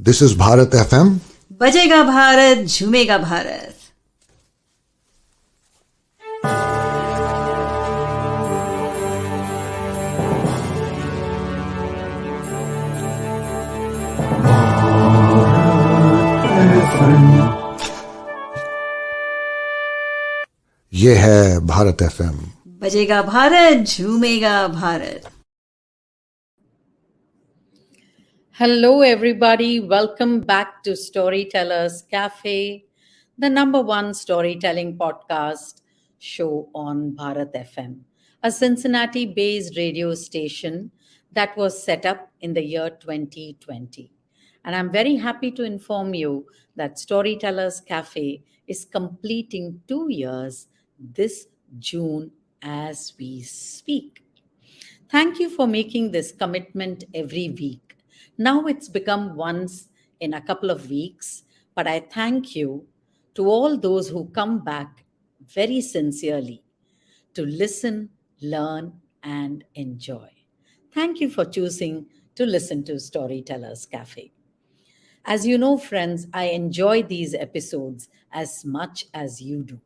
This is Bharat FM. बजेगा भारत झूमेगा भारत. ये है भारत FM. बजेगा Bharat झूमेगा Bharat. Hello, everybody. Welcome back to Storytellers Cafe, the number one storytelling podcast show on Bharat FM, a Cincinnati based radio station that was set up in the year 2020. And I'm very happy to inform you that Storytellers Cafe is completing 2 years this June as we speak. Thank you for making this commitment every week. Now it's become once in a couple of weeks, but I thank you to all those who come back very sincerely to listen, learn, and enjoy. Thank you for choosing to listen to Storytellers Cafe. As you know, friends, I enjoy these episodes as much as you do,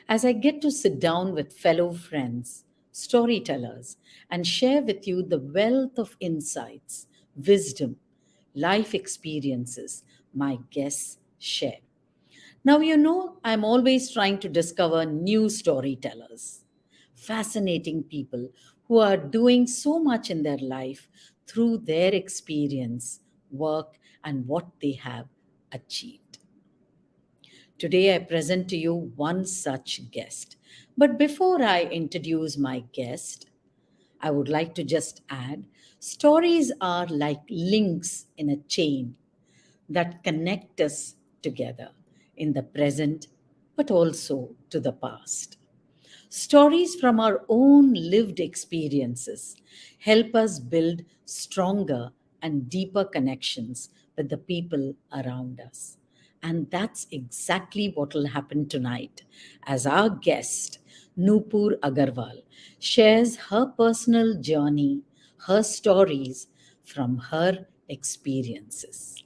as I get to sit down with fellow friends, storytellers, and share with you the wealth of insights, wisdom, life experiences my guests share. Now, you know, I'm always trying to discover new storytellers, fascinating people who are doing so much in their life through their experience, work, and what they have achieved. Today, I present to you one such guest. But before I introduce my guest, I would like to just add stories are like links in a chain that connect us together in the present, but also to the past. Stories from our own lived experiences help us build stronger and deeper connections with the people around us. And that's exactly what will happen tonight as our guest, Nupur Aggarwal, shares her personal journey, her stories from her experiences.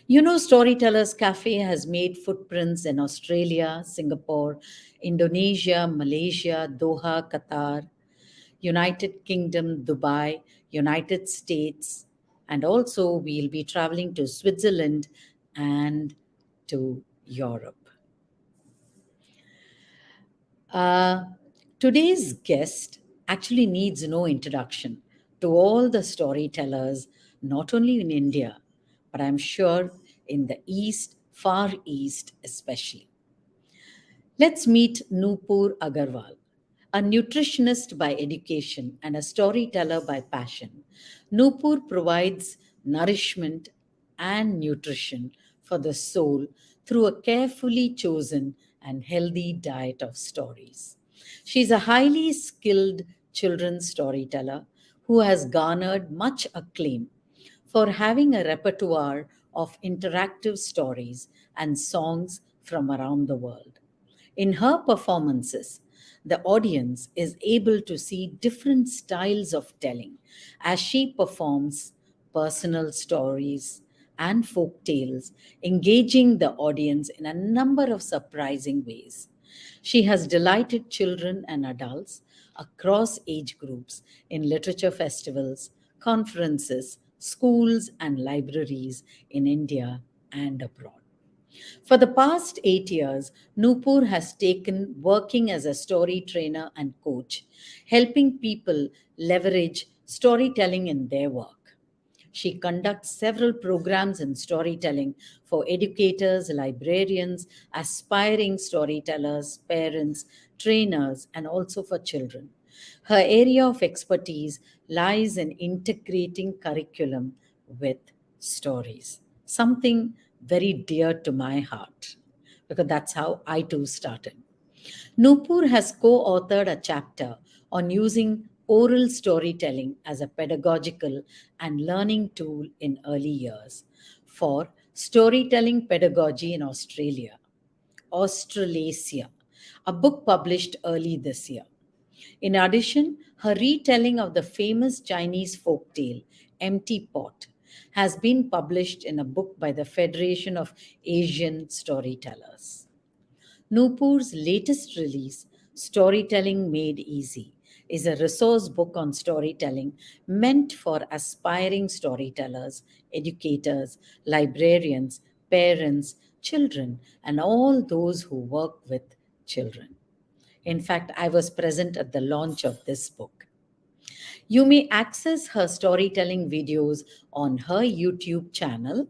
You know, Storytellers Cafe has made footprints in Australia, Singapore, Indonesia, Malaysia, Doha, Qatar, United Kingdom, Dubai, United States, and also we'll be traveling to Switzerland and to Europe. Uh, Today's guest actually needs no introduction to all the storytellers, not only in India, but I'm sure in the East, Far East especially. Let's meet Nupur Aggarwal, a nutritionist by education and a storyteller by passion. Nupur provides nourishment and nutrition for the soul through a carefully chosen and healthy diet of stories. She's a highly skilled children's storyteller who has garnered much acclaim for having a repertoire of interactive stories and songs from around the world. In her performances, the audience is able to see different styles of telling as she performs personal stories and folk tales, engaging the audience in a number of surprising ways. She has delighted children and adults across age groups in literature festivals, conferences, schools, and libraries in India and abroad. For the past 8 years, Nupur has taken working as a story trainer and coach, helping people leverage storytelling in their work. She conducts several programs in storytelling for educators, librarians, aspiring storytellers, parents, trainers, and also for children. Her area of expertise lies in integrating curriculum with stories, something very dear to my heart because that's how I too started. Nupur has co authored a chapter on using oral storytelling as a pedagogical and learning tool in early years for storytelling pedagogy in Australasia, a book published early this year. In addition, her retelling of the famous Chinese folktale, Empty Pot, has been published in a book by the Federation of Asian Storytellers. Nupur's latest release, Storytelling Made Easy, is a resource book on storytelling meant for aspiring storytellers, educators, librarians, parents, children, and all those who work with children. In fact, I was present at the launch of this book. You may access her storytelling videos on her YouTube channel,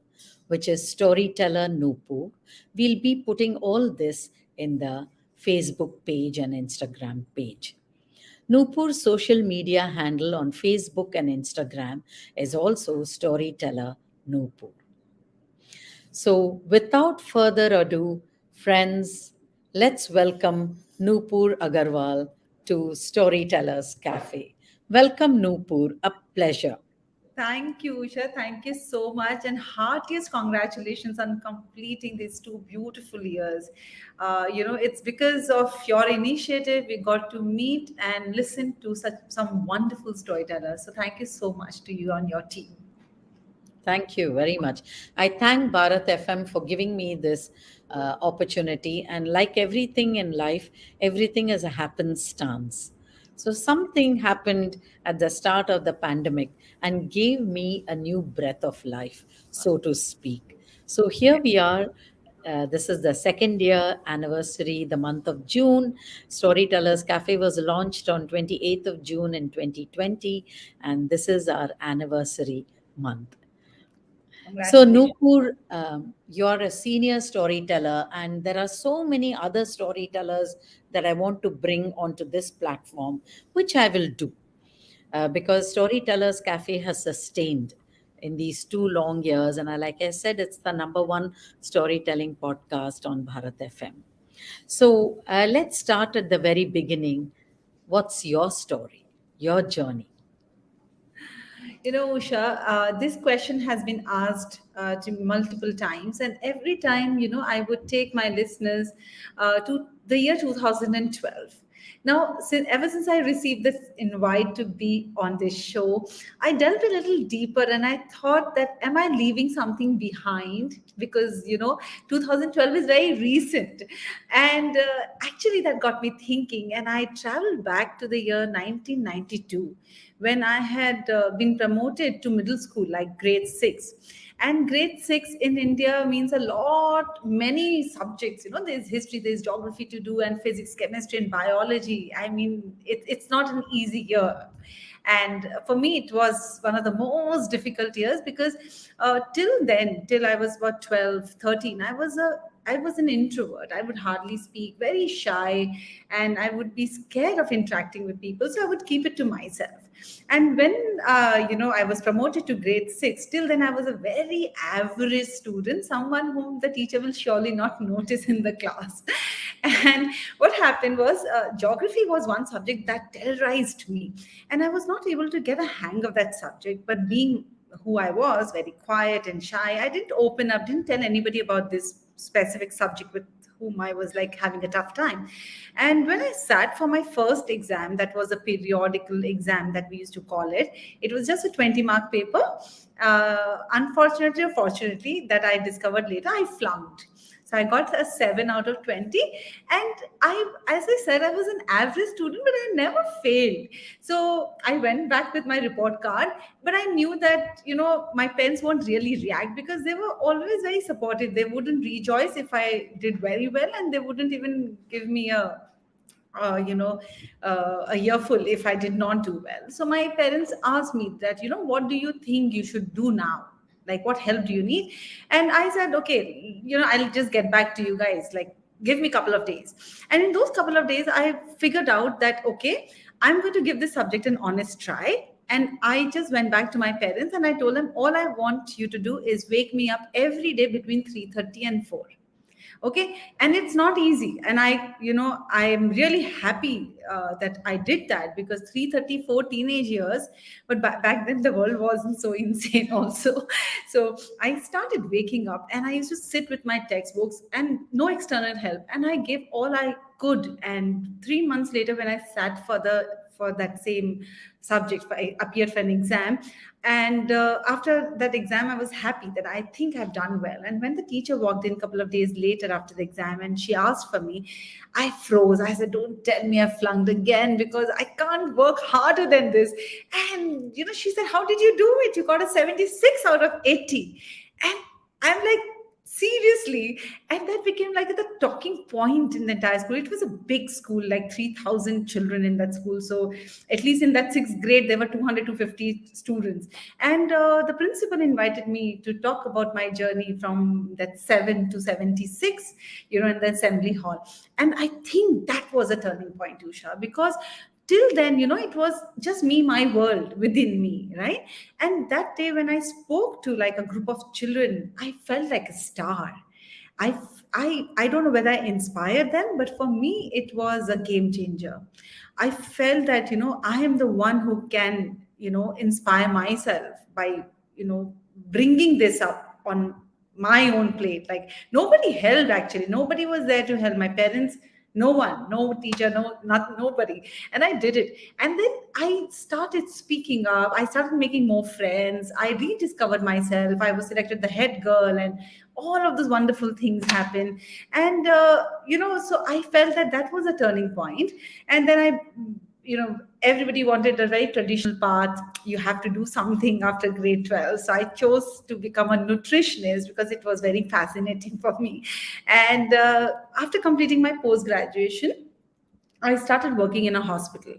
which is Storyteller Nupur. We'll be putting all this in the Facebook page and Instagram page. Nupur's social media handle on Facebook and Instagram is also Storyteller Nupur. So, without further ado, friends, let's welcome Nupur Aggarwal to Storytellers Cafe. Welcome, Nupur. A pleasure. Thank you, Usha. Thank you so much. And heartiest congratulations on completing these 2 beautiful years. It's because of your initiative we got to meet and listen to such some wonderful storytellers. So thank you so much to you and your team. Thank you very much. I thank Bharat FM for giving me this opportunity. And like everything in life, everything is a happenstance. So something happened at the start of the pandemic and gave me a new breath of life, so to speak. So here we are. This is the second year anniversary, the month of June. Storytellers Cafe was launched on 28th of June in 2020, and this is our anniversary month. So, Congratulations. Nupur, you're a senior storyteller, and there are so many other storytellers that I want to bring onto this platform, which I will do because Storytellers Cafe has sustained in these 2 long years. And like I said, it's the number one storytelling podcast on Bharat FM. So, let's start at the very beginning. What's your story, your journey? Usha, this question has been asked to me multiple times, and every time, I would take my listeners to the year 2012. Now, ever since I received this invite to be on this show, I delved a little deeper and I thought that, am I leaving something behind? Because, 2012 is very recent. And actually, that got me thinking, and I traveled back to the year 1992 when I had been promoted to middle school, like grade 6. And grade 6 in India means a lot, many subjects. There's history, there's geography to do, and physics, chemistry, and biology. I mean, it's not an easy year. And for me, it was one of the most difficult years because till then, till I was about 12, 13, I was an introvert. I would hardly speak, very shy, and I would be scared of interacting with people. So I would keep it to myself. And when I was promoted to grade 6, till then I was a very average student, someone whom the teacher will surely not notice in the class. And what happened was, geography was one subject that terrorized me, and I was not able to get a hang of that subject. But being who I was, very quiet and shy, I didn't open up, didn't tell anybody about this specific subject with whom I was like having a tough time. And when I sat for my first exam, that was a periodical exam that we used to call it, it was just a 20-mark paper. Unfortunately or fortunately, that I discovered later, I flunked. So I got a 7 out of 20. And as I said, I was an average student, but I never failed. So I went back with my report card, but I knew that, my parents won't really react because they were always very supportive. They wouldn't rejoice if I did very well, and they wouldn't even give me a earful if I did not do well. So my parents asked me that, what do you think you should do now? Like, what help do you need? And I said, okay, I'll just get back to you guys. Like, give me a couple of days. And in those couple of days, I figured out that, okay, I'm going to give this subject an honest try. And I just went back to my parents and I told them, all I want you to do is wake me up every day between 3:30 and 4. Okay. And it's not easy, and I am really happy that I did that, because 334 teenage years, but back then the world wasn't so insane also. So I started waking up and I used to sit with my textbooks and no external help, and I gave all I could. And 3 months later, when I sat for the for that same subject. I appeared for an exam, and after that exam, I was happy that I think I've done well. And when the teacher walked in a couple of days later after the exam and she asked for me, I froze. I said, "Don't tell me I flunked again, because I can't work harder than this." And she said, "How did you do it? You got a 76 out of 80." And I'm like, seriously? And that became like the talking point in the entire school. It was a big school, like 3,000 children in that school. So at least in that sixth grade, there were 200 to 50 students. And the principal invited me to talk about my journey from that 7 to 76, in the assembly hall. And I think that was a turning point, Usha, because till then, it was just me, my world within me, right? And that day when I spoke to like a group of children, I felt like a star. I don't know whether I inspired them, but for me, it was a game changer. I felt that, I am the one who can, inspire myself by, bringing this up on my own plate. Like nobody helped, actually. Nobody was there to help. My parents, no one, no teacher, nobody. And I did it. And then I started speaking up. I started making more friends. I rediscovered myself. I was selected the head girl, and all of those wonderful things happened. And so I felt that that was a turning point. And then everybody wanted a very traditional path. You have to do something after grade 12. So I chose to become a nutritionist because it was very fascinating for me. And after completing my post graduation, I started working in a hospital.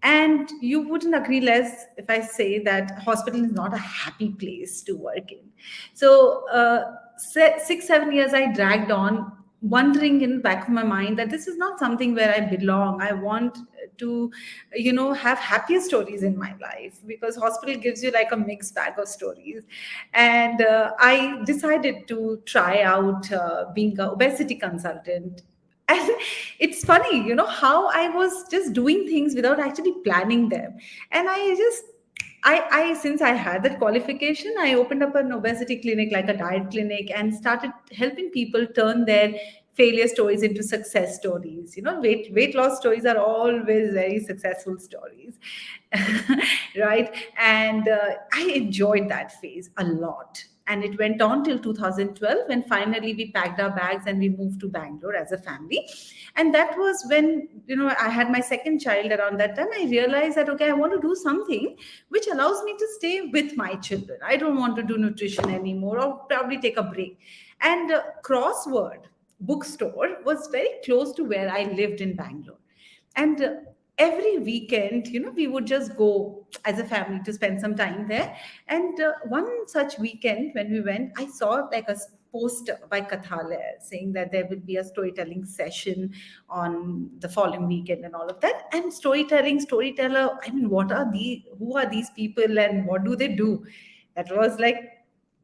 And you wouldn't agree less if I say that hospital is not a happy place to work in. So 6-7 years I dragged on, wondering in the back of my mind that this is not something where I belong. I want to, have happier stories in my life, because hospital gives you like a mixed bag of stories. And I decided to try out being an obesity consultant. And it's funny, how I was just doing things without actually planning them. And I since I had that qualification, I opened up an obesity clinic, like a diet clinic, and started helping people turn their failure stories into success stories. Weight loss stories are always very successful stories, right? And I enjoyed that phase a lot. And it went on till 2012, when finally we packed our bags and we moved to Bangalore as a family. And that was when, I had my second child. Around that time, I realized that, okay, I want to do something which allows me to stay with my children. I don't want to do nutrition anymore, or probably take a break. And Crossword bookstore was very close to where I lived in Bangalore. And every weekend, we would just go as a family to spend some time there. And one such weekend when we went, I saw like a poster by Kathalaya saying that there will be a storytelling session on the following weekend and all of that. And storyteller, I mean, who are these people and what do they do? That was like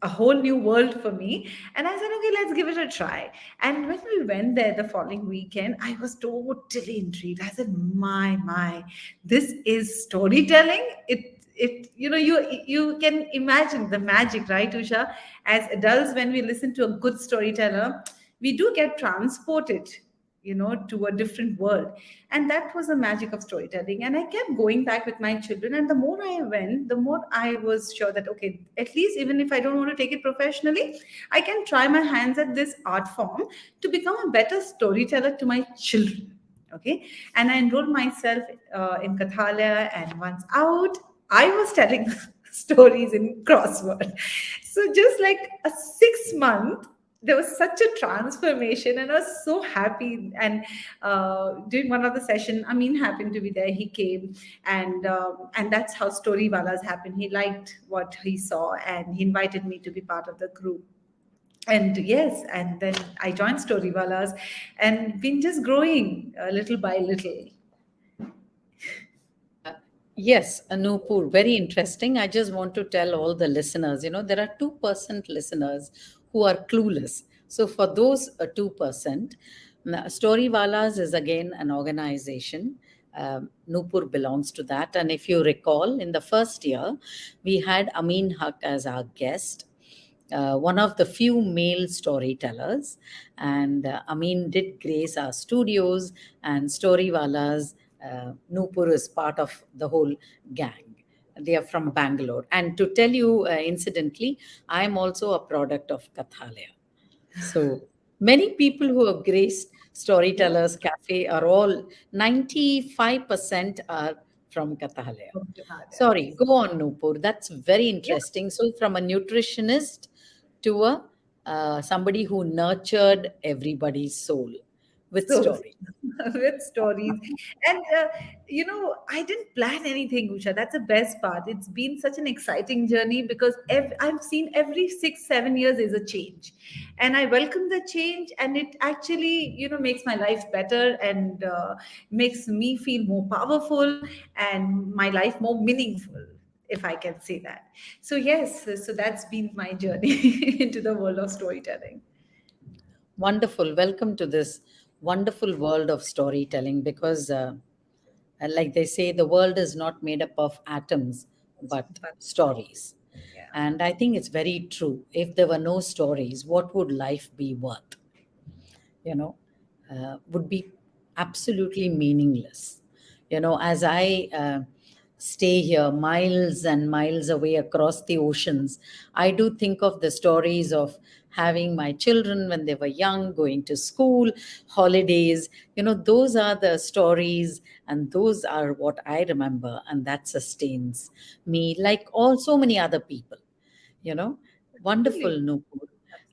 a whole new world for me. And I said, okay, let's give it a try. And when we went there the following weekend, I was totally intrigued. I said, my, this is storytelling. You can imagine the magic, right, Usha? As adults, when we listen to a good storyteller, we do get transported, to a different world. And that was the magic of storytelling. And I kept going back with my children. And the more I went, the more I was sure that, okay, at least even if I don't want to take it professionally, I can try my hands at this art form to become a better storyteller to my children. Okay. And I enrolled myself in Kathalaya. And once out, I was telling stories in Crossword. So just like a 6 month, there was such a transformation, and I was so happy. And during one of the session, Amin happened to be there. He came, and that's how Storywalas happened. He liked what he saw, and he invited me to be part of the group. And yes, and then I joined Storywalas, and been just growing little by little. Yes, Nupur, very interesting. I just want to tell all the listeners, there are 2% listeners who are clueless. So for those 2%, Storywalas is again an organization. Nupur belongs to that. And if you recall, in the first year, we had Amin Haq as our guest. One of the few male storytellers, and Amin did grace our studios, and Storywalas Nupur is part of the whole gang. They are from Bangalore. And to tell you, incidentally, I am also a product of Kathalaya. So many people who have graced Yeah. Storytellers Cafe are all 95% are from Kathalaya. Okay, Bharat. Sorry, go on, Nupur. That's very Yeah. interesting. So, from a nutritionist to a somebody who nurtured everybody's soul with So story. with stories. And I didn't plan anything, Usha. That's the best part. It's been such an exciting journey because I've seen every 6 7 years is a change, and I welcome the change, and it actually makes my life better, and makes me feel more powerful and my life more meaningful, if I can say that. So yes, so that's been my journey into the world of storytelling. Wonderful. Welcome to this wonderful world of storytelling because, like they say, the world is not made up of atoms but But stories. yeah. And I think it's very true. If there were no stories, what would life be worth? You know, would be absolutely meaningless. As I stay here miles and miles away across the oceans, I do think of the stories of having my children when they were young, going to school, holidays. Those are the stories, and those are what I remember, and that sustains me, like all so many other people. you know Wonderful, Absolutely. Nupur.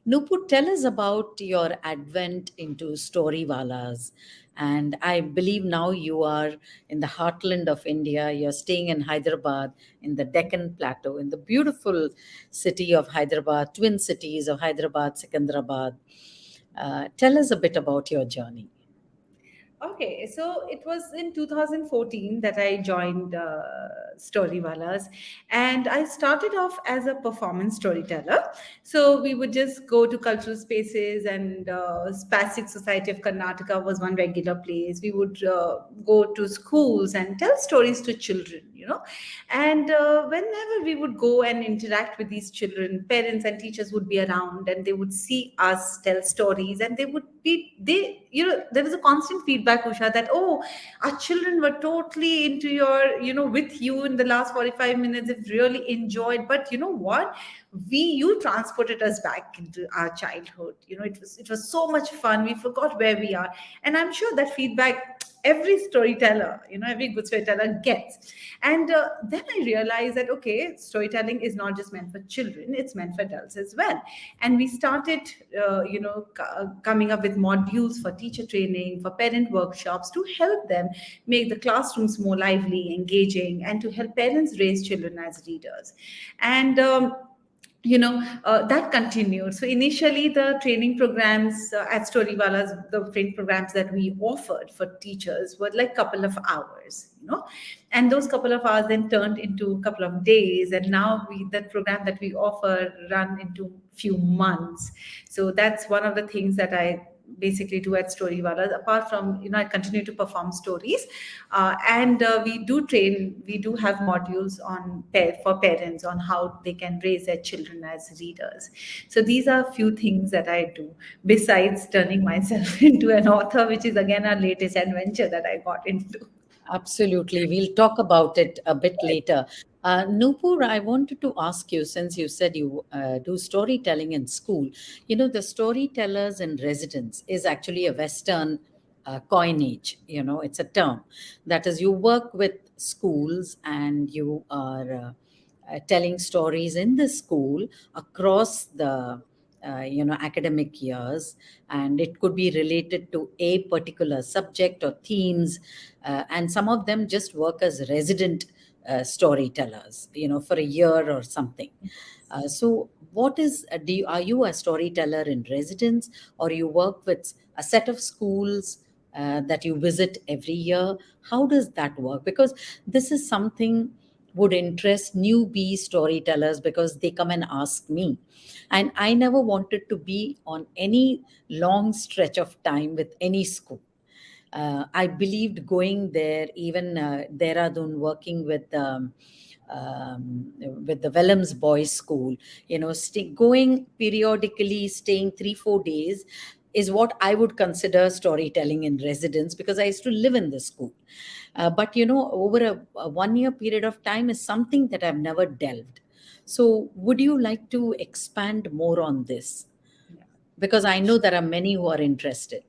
Nupur, tell us about your advent into Storywalas. And I believe now you are in the heartland of India. You're staying in Hyderabad, in the Deccan Plateau, in the beautiful city of Hyderabad, twin cities of Hyderabad, Secunderabad. Tell us a bit about your journey. Okay, so it was in 2014 that I joined Storywalas, and I started off as a performance storyteller. So we would just go to cultural spaces, and Spastic Society of Karnataka was one regular place. We would go to schools and tell stories to children. And whenever we would go and interact with these children, parents and teachers would be around, and they would see us tell stories, and there was a constant feedback, Usha, that, oh, our children were totally into with you in the last 45 minutes. They've really enjoyed. But you know what? You transported us back into our childhood. It was so much fun. We forgot where we are. And I'm sure that feedback every storyteller, every good storyteller gets. And then I realized that, okay, storytelling is not just meant for children, it's meant for adults as well. And we started coming up with modules for teacher training, for parent workshops, to help them make the classrooms more lively, engaging, and to help parents raise children as readers. And that continued. So initially, the training programs at Storywalas, the training programs that we offered for teachers were like couple of hours. And those couple of hours then turned into a couple of days, and now that program that we offer run into few months. So that's one of the things that I basically do at Storywalas. Apart from, I continue to perform stories, and we do have modules for parents on how they can raise their children as readers. So these are a few things that I do besides turning myself into an author, which is again our latest adventure that I got into. Absolutely. We'll talk about it a bit later. Nupur, I wanted to ask you, since you said you do storytelling in school, the storytellers in residence is actually a Western coinage. It's a term. That is, you work with schools and you are telling stories in the school across the academic years, and it could be related to a particular subject or themes, and some of them just work as resident storytellers, for a year or something. So what is are you a storyteller in residence, or you work with a set of schools that you visit every year? How does that work? Because this is something would interest newbie storytellers, because they come and ask me, and I never wanted to be on any long stretch of time with any school. I believed going there, even Dehradun, working with the Wellams Boys School, going periodically, staying 3 4 days, is what I would consider storytelling in residence, because I used to live in the school. But over a 1 year period of time is something that I've never delved. So, would you like to expand more on this? Because I know there are many who are interested.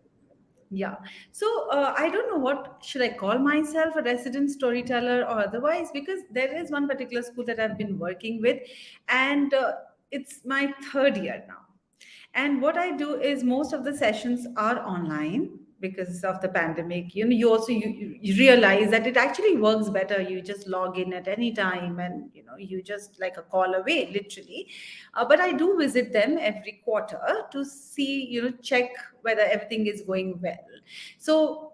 Yeah. So I don't know what should I call myself, a resident storyteller or otherwise, because there is one particular school that I've been working with, and it's my third year now. And what I do is most of the sessions are online because of the pandemic. You also you realize that it actually works better. You just log in at any time, and you just like a call away, literally. But I do visit them every quarter to see, check whether everything is going well. So,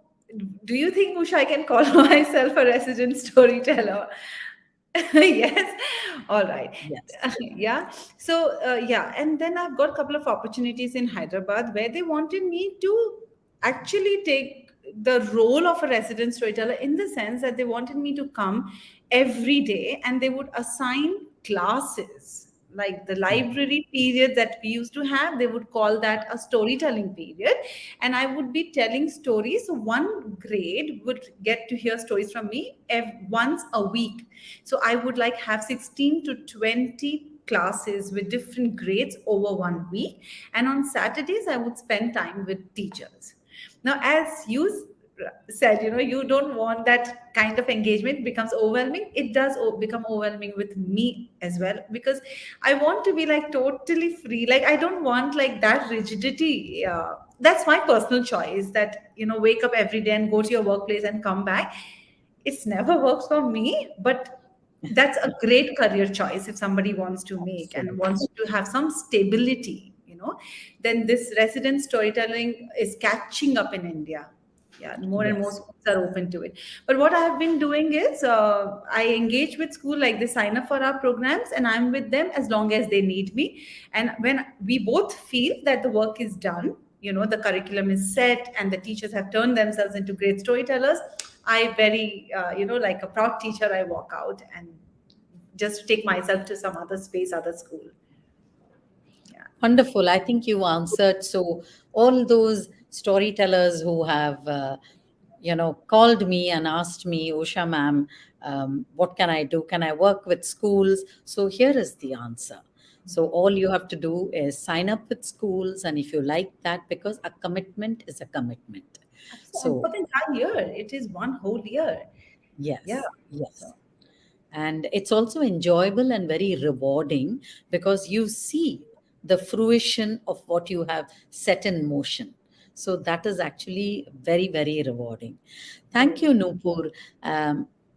do you think, Usha, I can call myself a resident storyteller? Yes. All right. Yes. Yeah. So yeah, and then I've got a couple of opportunities in Hyderabad where they wanted me to actually take the role of a resident storyteller, in the sense that they wanted me to come every day, and they would assign classes like the library period that we used to have. They would call that a storytelling period, and I would be telling stories. So one grade would get to hear stories from me once a week. So I would like have 16 to 20 classes with different grades over 1 week. And on Saturdays, I would spend time with teachers. Now, as you said, you don't want that kind of engagement. It becomes overwhelming. It does become overwhelming with me as well, because I want to be like totally free. Like, I don't want like that rigidity. That's my personal choice, that, wake up every day and go to your workplace and come back. It's never worked for me, but that's a great career choice if somebody wants to make and Absolutely. wants to have some stability. Then this resident storytelling is catching up in India. Yeah, more and more Yes. schools are open to it. But what I have been doing is, I engage with school, like they sign up for our programs, and I'm with them as long as they need me. And when we both feel that the work is done, the curriculum is set, and the teachers have turned themselves into great storytellers, I very, like a proud teacher, I walk out and just take myself to some other space, other school. Yeah. Wonderful. I think you answered. So, all those storytellers who have, called me and asked me, Usha ma'am, what can I do? Can I work with schools? So, here is the answer. So, all you have to do is sign up with schools. And if you like that, because a commitment is a commitment. And for So, the entire year, it is one whole year. Yeah. yes, So yes. And it's also enjoyable and very rewarding because you see the fruition of what you have set in motion. So that is actually very, very rewarding. Thank you, Nupur.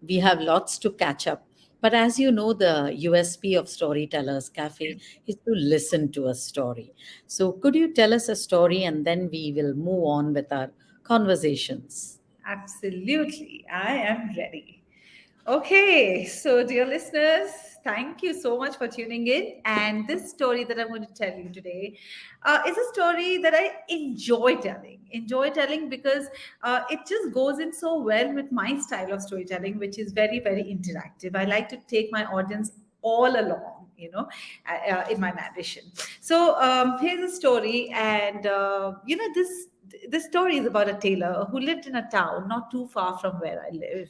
We have lots to catch up. But as you know, the USP of Storytellers Cafe is to listen to a story. So could you tell us a story and then we will move on with our conversations? absolutely, I am ready. Okay, so dear listeners, thank you so much for tuning in. And this story that I'm going to tell you today is a story that I enjoy telling. Enjoy telling because it just goes in so well with my style of storytelling, which is very, very interactive. I like to take my audience all along, in my narration. So here's a story, and this story is about a tailor who lived in a town not too far from where I live.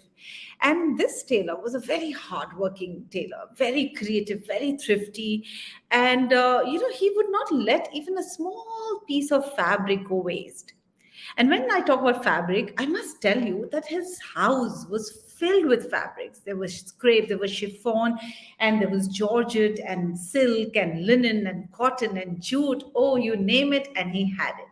And this tailor was a very hardworking tailor, very creative, very thrifty. And, he would not let even a small piece of fabric go waste. And when I talk about fabric, I must tell you that his house was filled with fabrics. There was crepe, there was chiffon, and there was georgette and silk and linen and cotton and jute. Oh, you name it, and he had it.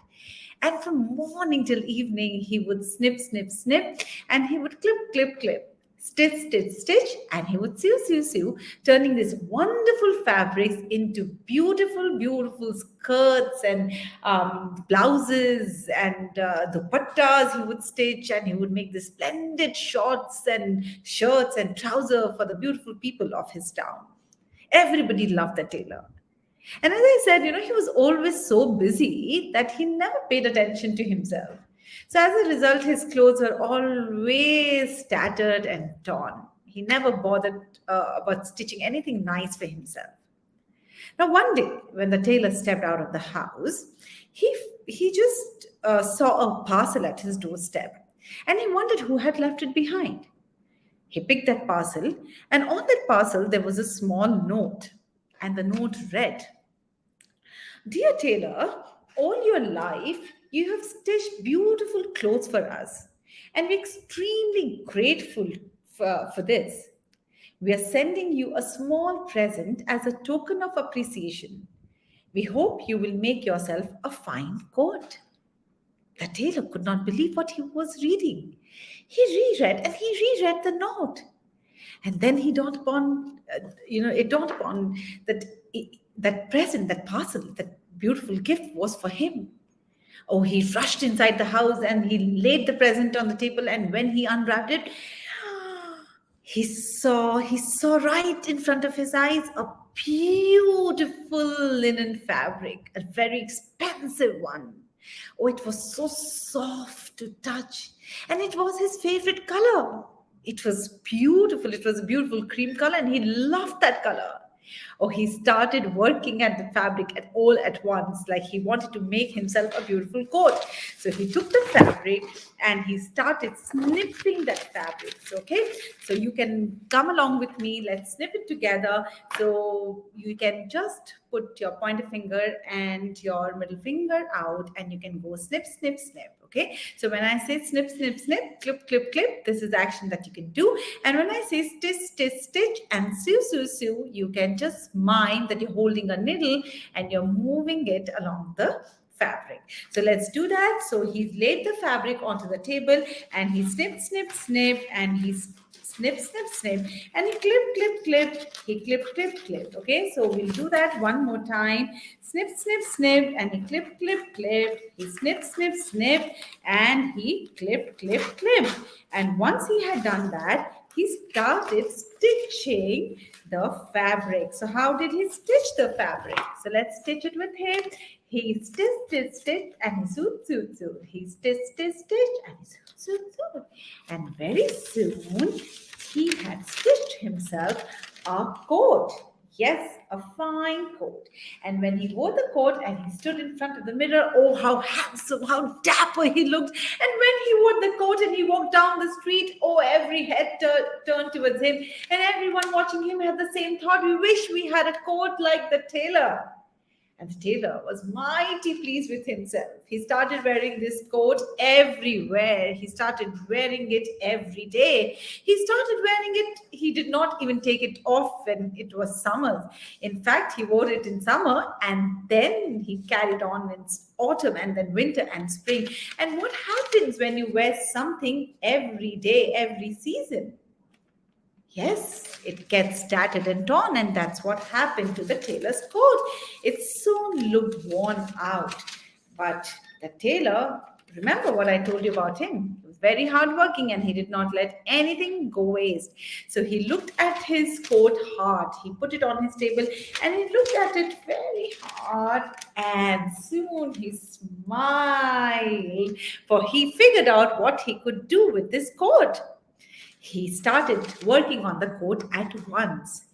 And from morning till evening, he would snip, snip, snip, and he would clip, clip, clip, stitch, stitch, stitch, and he would sew, sew, sew, turning these wonderful fabrics into beautiful, beautiful skirts and blouses and dupattas he would stitch, and he would make the splendid shorts and shirts and trousers for the beautiful people of his town. Everybody loved the tailor. And as I said, he was always so busy that he never paid attention to himself. So as a result, his clothes were always tattered and torn. He never bothered about stitching anything nice for himself. Now, one day, when the tailor stepped out of the house, he just saw a parcel at his doorstep. and he wondered who had left it behind. He picked that parcel, and on that parcel there was a small note, and the note read, "Dear tailor, all your life you have stitched beautiful clothes for us, and we're extremely grateful for this. We are sending you a small present as a token of appreciation. We hope you will make yourself a fine coat." The tailor could not believe what he was reading. He reread and he reread the note. And then it dawned upon that that present, that parcel, that beautiful gift was for him. Oh, he rushed inside the house and he laid the present on the table. And when he unwrapped it, he saw right in front of his eyes a beautiful linen fabric, a very expensive one. Oh, it was so soft to touch, and it was his favorite color. It was beautiful. It was a beautiful cream color, and he loved that color. Oh, he started working at the fabric all at once, like he wanted to make himself a beautiful coat. So he took the fabric and he started snipping that fabric. Okay, so you can come along with me. Let's snip it together. So you can just put your pointer finger and your middle finger out, and you can go snip, snip, snip. Okay, so when I say snip, snip, snip, clip, clip, clip, this is the action that you can do. And when I say stitch, stitch, stitch, and sew, sew, sew, you can just mime that you're holding a needle and you're moving it along the fabric. So let's do that. So he's laid the fabric onto the table and he snip, snip, snip, and he's snip, snip, snip, and he clip, clip, clip, he clip, clip, clip. Okay, so we'll do that one more time. Snip, snip, snip, and he clip, clip, clip, he snip, snip, snip, and he clip, clip, clip. And once he had done that, he started stitching the fabric. So how did he stitch the fabric? So let's stitch it with him. He stitch, stitch, stitch, and he suit, suit, suit. He stitch, stitch, stitch, and he suit, suit, suit. And very soon, he had stitched himself a coat. Yes, a fine coat. And when he wore the coat and he stood in front of the mirror, oh, how handsome, how dapper he looked. And when he wore the coat and he walked down the street, oh, every head turned towards him. And everyone watching him had the same thought, we wish we had a coat like the tailor. And the tailor was mighty pleased with himself. He started wearing this coat everywhere. He started wearing it every day. He started wearing it. He did not even take it off when it was summer. In fact, he wore it in summer and then he carried on in autumn and then winter and spring. And what happens when you wear something every day, every season? Yes, it gets tattered and torn, and that's what happened to the tailor's coat. It soon looked worn out. But the tailor, remember what I told you about him? He was very hardworking and he did not let anything go waste. So he looked at his coat hard. He put it on his table and he looked at it very hard, and soon he smiled, for he figured out what he could do with this coat. He started working on the coat at once.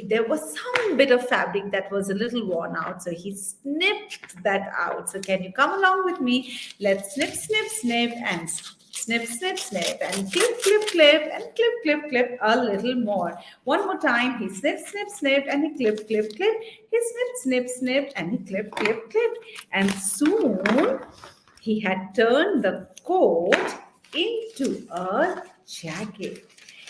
There was some bit of fabric that was a little worn out, so he snipped that out. So can you come along with me? Let's snip, snip, snip, and snip, snip, snip, and clip, clip, clip, and clip, clip, clip a little more. One more time. He snipped, snip, snip, and he clip, clip, clip. He snipped, snip, snip, and he clip, clip, clip. And soon he had turned the coat into a jacket.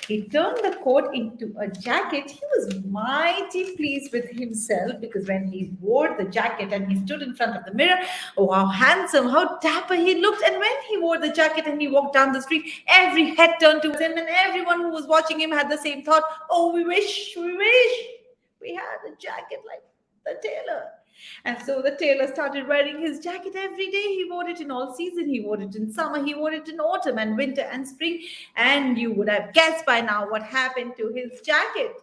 He turned the coat into a jacket. He was mighty pleased with himself, because when he wore the jacket and he stood in front of the mirror, oh, how handsome, how dapper he looked. And when he wore the jacket and he walked down the street, every head turned towards him, and everyone who was watching him had the same thought, oh, we wish we had a jacket like the tailor. And so the tailor started wearing his jacket every day. He wore it in all season. He wore it in summer. He wore it in autumn and winter and spring. And you would have guessed by now what happened to his jacket.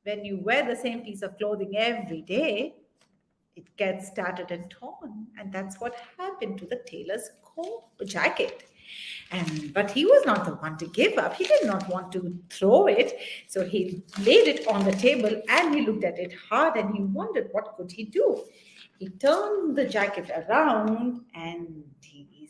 When you wear the same piece of clothing every day, it gets tattered and torn. And that's what happened to the tailor's jacket. But he was not the one to give up. He did not want to throw it. So he laid it on the table and he looked at it hard and he wondered what could he do. He turned the jacket around and he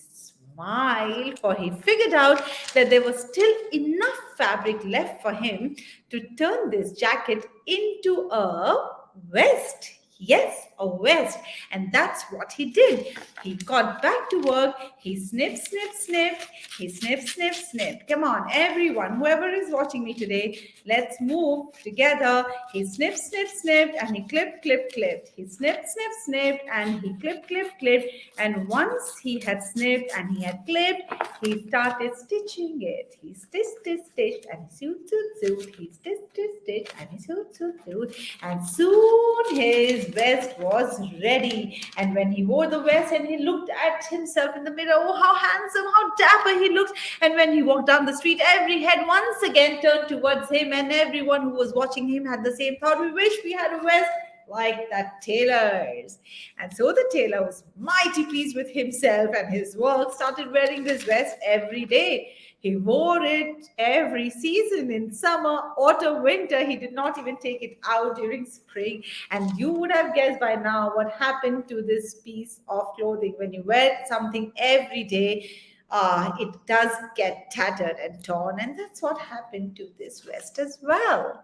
smile, for he figured out that there was still enough fabric left for him to turn this jacket into a vest. Yes, a vest. And that's what he did. He got back to work. He snipped, snipped, snipped. He snipped, snipped, snipped. Come on, everyone, whoever is watching me today, let's move together. He snipped, snipped, snipped, and he clipped, clipped, clipped. He snipped, snipped, snipped, and he clipped, clipped, clipped. And once he had snipped and he had clipped, he started stitching it. He stitched, stitched, stitched, and he sewed, sewed, sewed. He stitched, stitched, stitched, and he sewed, sewed, sewed. And soon his vest was ready. And when he wore the vest and he looked at himself in the mirror, oh, how handsome, how dapper he looked. And when he walked down the street, every head once again turned towards him, and everyone who was watching him had the same thought: we wish we had a vest like that tailor's. And so the tailor was mighty pleased with himself and his work, started wearing this vest every day. He wore it every season, in summer, autumn, winter. He did not even take it out during spring. And you would have guessed by now what happened to this piece of clothing. When you wear something every day, it does get tattered and torn. And that's what happened to this vest as well.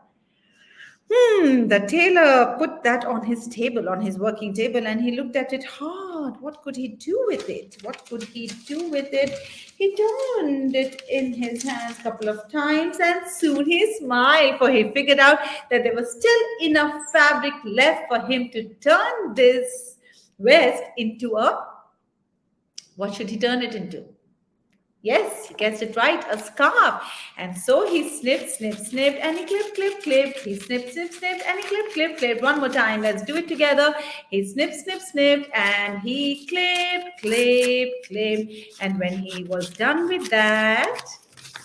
The tailor put that on his table, on his working table, and he looked at it hard. What could he do with it? What could he do with it? He turned it in his hands a couple of times, and soon he smiled, for he figured out that there was still enough fabric left for him to turn this vest into what should he turn it into? Yes, you guessed it right, a scarf. And so he snipped, snipped, snipped, and he clipped, clipped, clipped. He snipped, snipped, snipped, and he clipped, clipped, clipped. One more time, let's do it together. He snipped, snipped, snipped, and he clipped, clipped, clipped. And when he was done with that,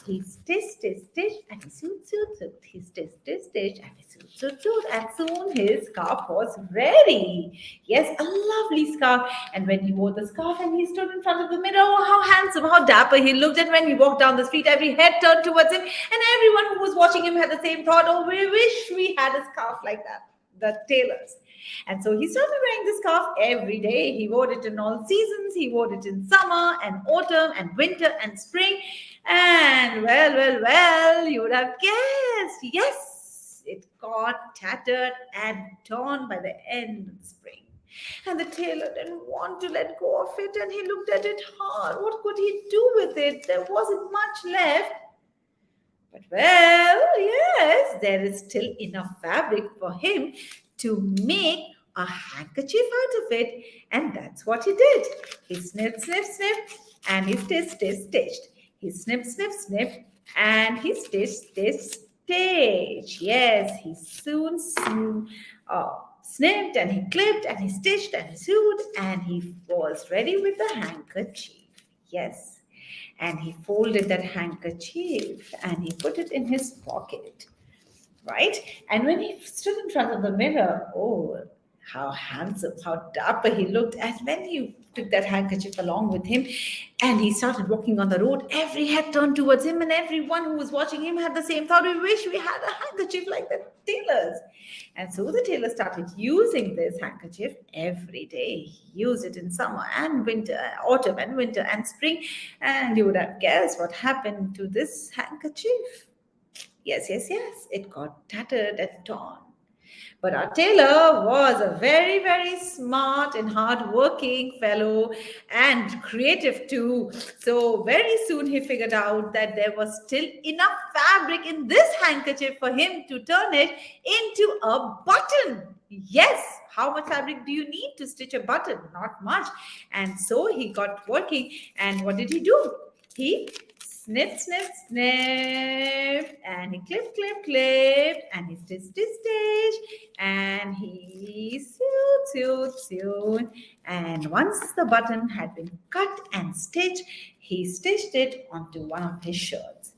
he stitched, stitched, stitched, and he sewed, sewed, sewed. He stitched, stitched, stitched, and he sewed, sewed, sewed. And soon his scarf was ready. Yes, a lovely scarf. And when he wore the scarf and he stood in front of the mirror, oh, how handsome, how dapper he looked. And when he walked down the street, every head turned towards him, and everyone who was watching him had the same thought: oh, we wish we had a scarf like that. The tailors. And so he started wearing the scarf every day. He wore it in all seasons. He wore it in summer and autumn and winter and spring. And well, you would have guessed. Yes, it got tattered and torn by the end of the spring. And the tailor didn't want to let go of it, and he looked at it hard. What could he do with it? There wasn't much left. But well, yes, there is still enough fabric for him to make a handkerchief out of it. And that's what he did. He snipped, snipped, snipped, and he stitched, stitched, stitched. He snipped, snipped, snipped, and he stitched, stitched, stitched. Yes, he soon snipped, and he clipped, and he stitched, and he sewed, and he was ready with the handkerchief. Yes, and he folded that handkerchief, and he put it in his pocket. Right? And when he stood in front of the mirror, oh, how handsome, how dapper he looked. And when he took that handkerchief along with him and he started walking on the road, every head turned towards him, and everyone who was watching him had the same thought: we wish we had a handkerchief like the tailor's. And so the tailor started using this handkerchief every day. He used it in summer and winter, autumn and winter and spring. And you would have guessed what happened to this handkerchief. Yes, it got tattered and torn. But our tailor was a very, very smart and hard-working fellow and creative too. So very soon he figured out that there was still enough fabric in this handkerchief for him to turn it into a button. Yes, how much fabric do you need to stitch a button? Not much. And so he got working. And what did he do? He snip, snip, snip, and he clip, clip, clip, and he stitch, stitch, stitch, and he sewed. And once the button had been cut and stitched, he stitched it onto one of his shirts.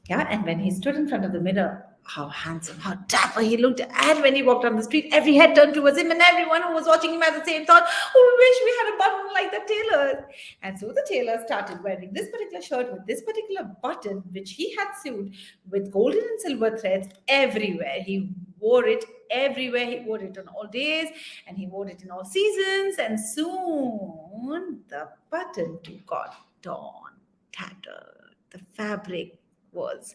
Yeah, and when he stood in front of the mirror, how handsome, how dapper he looked. And when he walked on the street, every head turned towards him, and everyone who was watching him had the same thought: oh, we wish we had a button like the tailor. And so the tailor started wearing this particular shirt with this particular button, which he had sewed with golden and silver threads everywhere. He wore it everywhere. He wore it on all days, and he wore it in all seasons. And soon the button too got torn, tattered. The fabric was,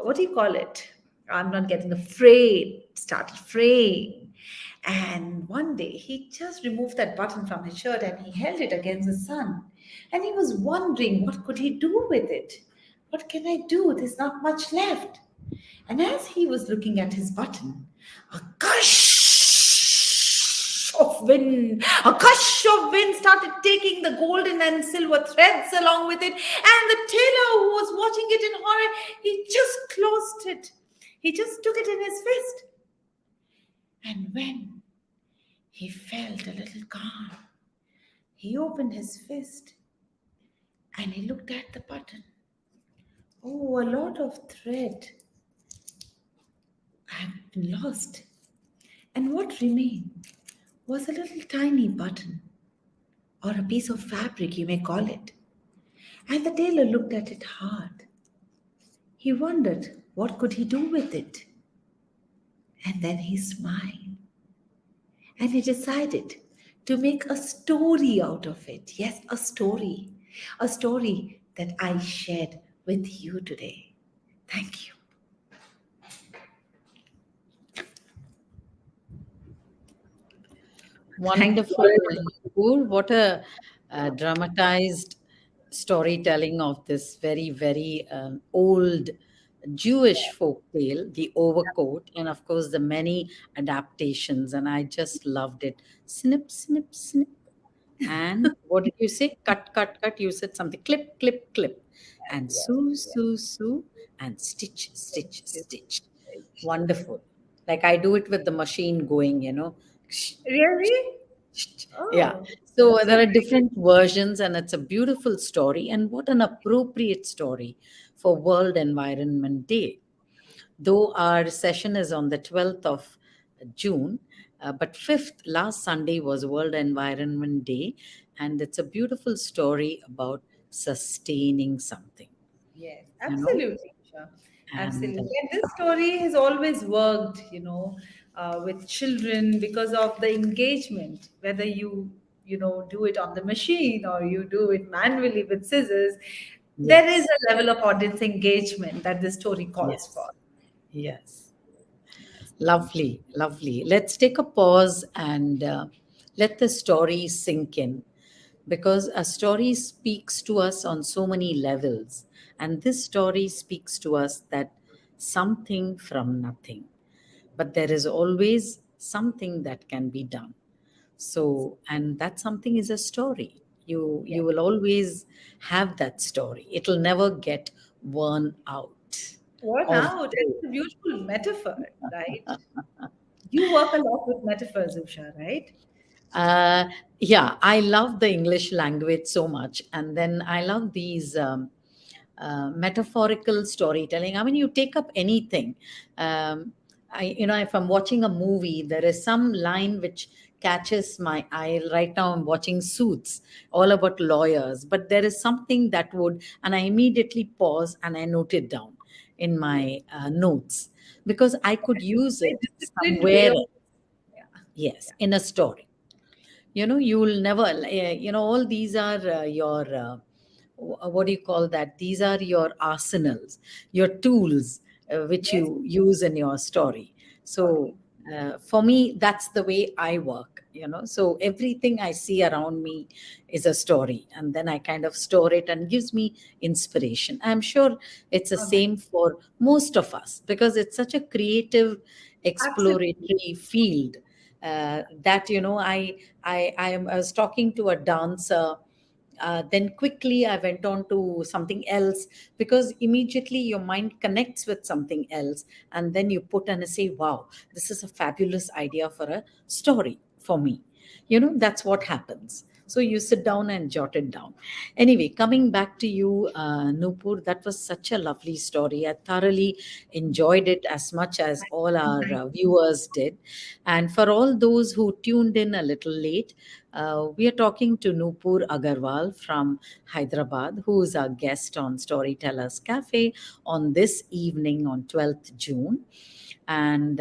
what do you call it? I'm not getting the frayed, started fraying. And one day he just removed that button from his shirt and he held it against the sun. And he was wondering what could he do with it? What can I do? There's not much left. And as he was looking at his button, a gush of wind started taking the golden and silver threads along with it. And the tailor who was watching it in horror, he just closed it. He just took it in his fist. And when he felt a little calm, he opened his fist and he looked at the button. Oh, a lot of thread had been lost. And what remained was a little tiny button, or a piece of fabric, you may call it. And the tailor looked at it hard. He wondered what could he do with it. And then he smiled. And he decided to make a story out of it. Yes, a story. A story that I shared with you today. Thank you. Wonderful, Nupur. What a dramatized storytelling of this very, very old Jewish folk tale, The Overcoat, and of course the many adaptations. And I just loved it. Snip, snip, snip. And what did you say? Cut, cut, cut. You said something. Clip, clip, clip. And sew, sew, sew. And stitch, stitch, stitch. Wonderful. Like I do it with the machine going. Really? Yeah. Oh, So there are different versions, and it's a beautiful story. And what an appropriate story for World Environment Day. Though our session is on the 12th of June, but 5th, last Sunday, was World Environment Day. And it's a beautiful story about sustaining something, yes, you know. absolutely. Sure. And Absolutely. And this story has always worked, with children because of the engagement, whether do it on the machine or you do it manually with scissors, there is yes, a level of audience engagement that the story calls for. yes, yes. Lovely, lovely. Let's take a pause and let the story sink in, because a story speaks to us on so many levels. And this story speaks to us that something from nothing, but there is always something that can be done. So, and that something is a story. Yeah. You will always have that story. It'll never get worn out What or now? That's a beautiful metaphor, right? You work a lot with metaphors, Usha, right? Uh, yeah, I love the English language so much. And then I love these metaphorical storytelling. I mean, you take up anything. If I'm watching a movie, there is some line which catches my eye. Right now, I'm watching Suits, all about lawyers, but there is something that and I immediately pause and I note it down in my notes, because I could use A it disciplined way somewhere, of, yeah, yes, in a story. You will never, all these are what do you call that? These are your arsenals, your tools, which yes, you use in your story. So story. for me, that's the way I work. So everything I see around me is a story, and then I kind of store it and gives me inspiration. I'm sure it's the All right. same for most of us, because it's such a creative, Absolutely. exploratory field, that I was talking to a dancer. Then quickly I went on to something else, because immediately your mind connects with something else, and then you put and say, wow, this is a fabulous idea for a story for me. That's what happens. So you sit down and jot it down. Anyway, coming back to you, Nupur, that was such a lovely story. I thoroughly enjoyed it as much as all our viewers did. And for all those who tuned in a little late, we are talking to Nupur Aggarwal from Hyderabad, who is our guest on Storytellers Cafe on this evening on 12th June. And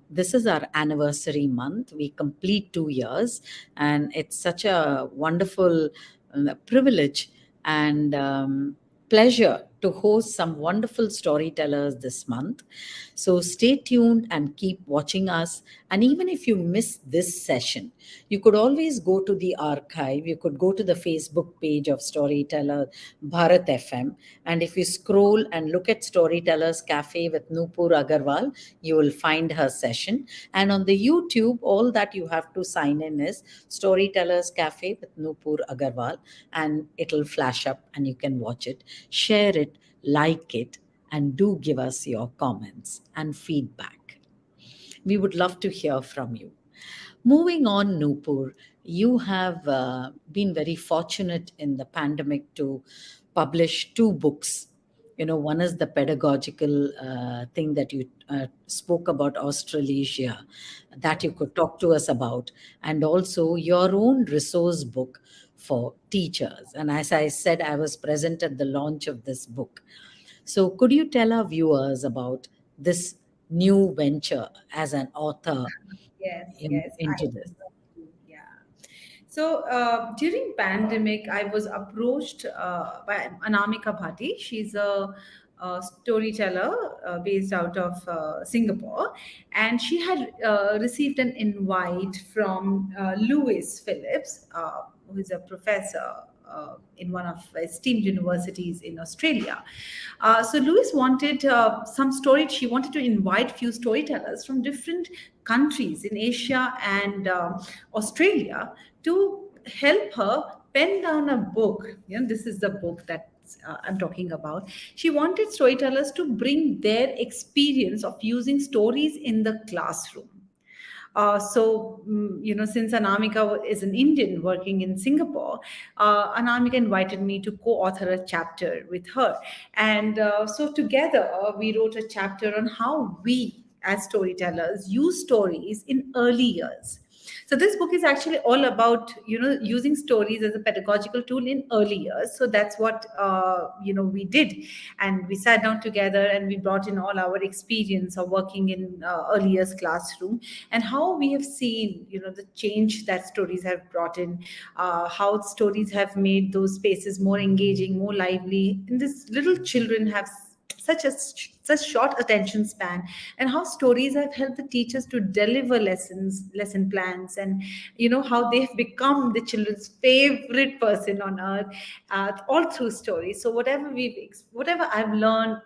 this is our anniversary month. We complete 2 years, and it's such a wonderful privilege and pleasure to host some wonderful storytellers this month. So stay tuned and keep watching us. And even if you miss this session, you could always go to the archive. You could go to the Facebook page of Storyteller Bharat FM. And if you scroll and look at Storytellers Cafe with Nupur Aggarwal, you will find her session. And on the YouTube, all that you have to sign in is Storytellers Cafe with Nupur Aggarwal, and it'll flash up and you can watch it. Share it, like it, and do give us your comments and feedback. We would love to hear from you. Moving on, Nupur, you have been very fortunate in the pandemic to publish two books. One is the pedagogical thing that you spoke about, Australasia, that you could talk to us about, and also your own resource book for teachers. And as I said, I was present at the launch of this book. So, could you tell our viewers about this new venture as an author Yes, yes, I into would this? love to. Yeah. So during pandemic, I was approached by Anamika Bhatti. She's a storyteller based out of Singapore, and she had received an invite from Lewis Phillips, who is a professor in one of esteemed universities in Australia. So Lewis wanted some story. She wanted to invite few storytellers from different countries in Asia and Australia to help her pen down a book. This is the book that I'm talking about. She wanted storytellers to bring their experience of using stories in the classroom. Since Anamika is an Indian working in Singapore, Anamika invited me to co-author a chapter with her. And so together we wrote a chapter on how we as storytellers use stories in early years. So this book is actually all about using stories as a pedagogical tool in early years. So that's what we did, and we sat down together and we brought in all our experience of working in early years classroom, and how we have seen the change that stories have brought in, how stories have made those spaces more engaging, more lively, and these little children have such short attention span, and how stories have helped the teachers to deliver lesson plans, and how they've become the children's favorite person on earth, all through stories. So whatever I've learned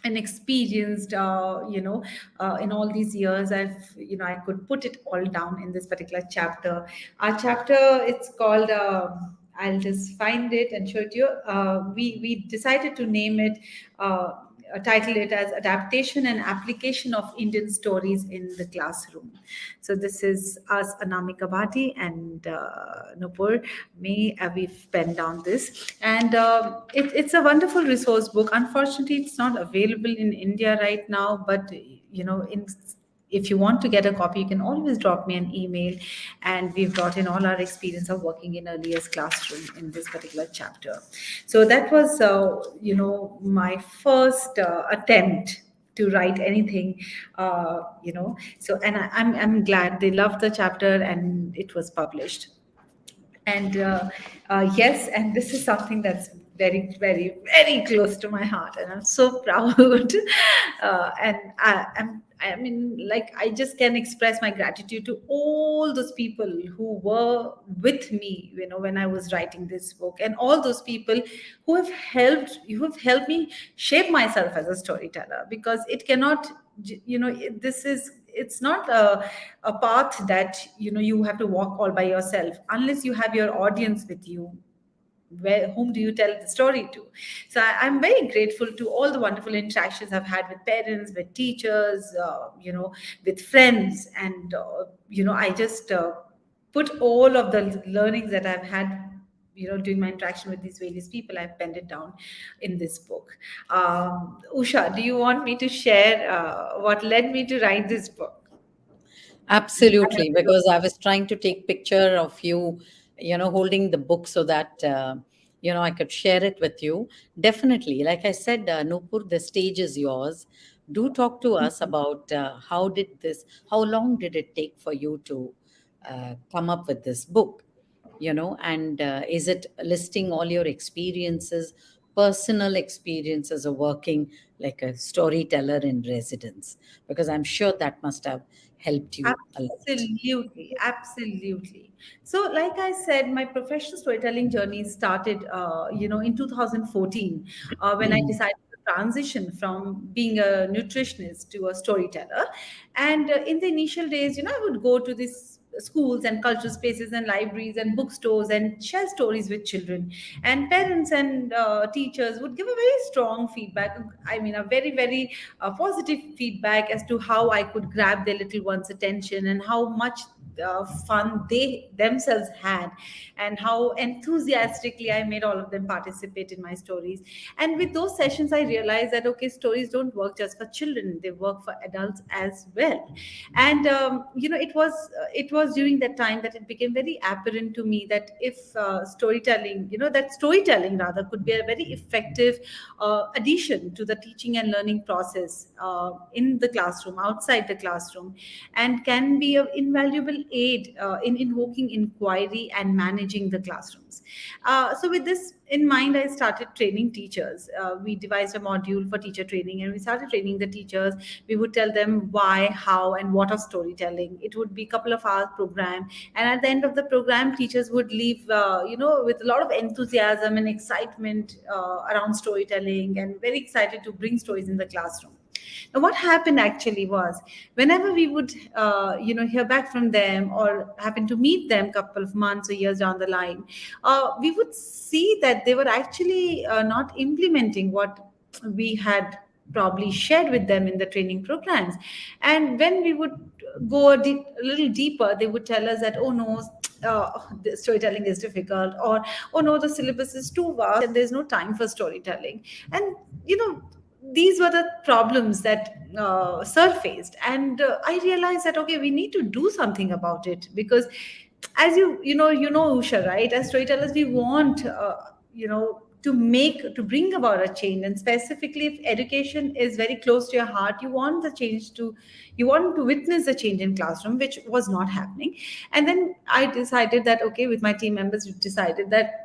and experienced in all these years, I could put it all down in this particular chapter. Our chapter, it's called I'll just find it and show it to you. We decided to name it, title it as Adaptation and Application of Indian Stories in the Classroom. So this is us, Anamika Bhatti and Nupur. We've penned down this. And it's a wonderful resource book. Unfortunately, it's not available in India right now, but if you want to get a copy, you can always drop me an email. And we've brought in all our experience of working in early years classroom in this particular chapter. So that was, my first attempt to write anything, So, and I'm glad they loved the chapter and it was published. And yes, and this is something that's very, very, very close to my heart, and I'm so proud. And I mean, like, I just can express my gratitude to all those people who were with me, when I was writing this book, and all those people who have helped me shape myself as a storyteller, because it cannot, it's not a path that you have to walk all by yourself unless you have your audience with you. Whom do you tell the story to? So I'm very grateful to all the wonderful interactions I've had with parents, with teachers, with friends, and I just put all of the learnings that I've had during my interaction with these various people. I've penned it down in this book. Usha, do you want me to share what led me to write this book? Absolutely, because I was trying to take picture of you, holding the book so that I could share it with you. Definitely, like I said, Nupur, the stage is yours. Do talk to us about how long did it take for you to come up with this book? and is it listing all your experiences, personal experiences of working like a storyteller in residence? Because I'm sure that must have helped you a lot. Absolutely, absolutely. So, like I said, my professional storytelling journey started, in 2014, when I decided to transition from being a nutritionist to a storyteller. And in the initial days, I would go to these schools and cultural spaces and libraries and bookstores and share stories with children. And parents and teachers would give a very strong feedback. I mean, a very, very positive feedback as to how I could grab their little one's attention and how much fun they themselves had, and how enthusiastically I made all of them participate in my stories. And with those sessions, I realized that okay, stories don't work just for children; they work for adults as well. And it was during that time that it became very apparent to me that if storytelling rather could be a very effective addition to the teaching and learning process in the classroom, outside the classroom, and can be an invaluable aid in invoking inquiry and managing the classrooms. So, with this in mind, I started training teachers. We devised a module for teacher training, and we started training the teachers. We would tell them why, how, and what of storytelling. It would be a couple of hours program, and at the end of the program, teachers would leave, with a lot of enthusiasm and excitement around storytelling, and very excited to bring stories in the classroom. Now, what happened actually was, whenever we would, hear back from them or happen to meet them a couple of months or years down the line, we would see that they were actually not implementing what we had probably shared with them in the training programs. And when we would go a little deeper, they would tell us that, oh no, the storytelling is difficult, or oh no, the syllabus is too vast and there's no time for storytelling. And these were the problems that surfaced, and I realized that okay, we need to do something about it, because as you know Usha, right, as storytellers we want to bring about a change. And specifically, if education is very close to your heart, you want to witness the change in classroom, which was not happening. And then I decided that okay, with my team members, we decided that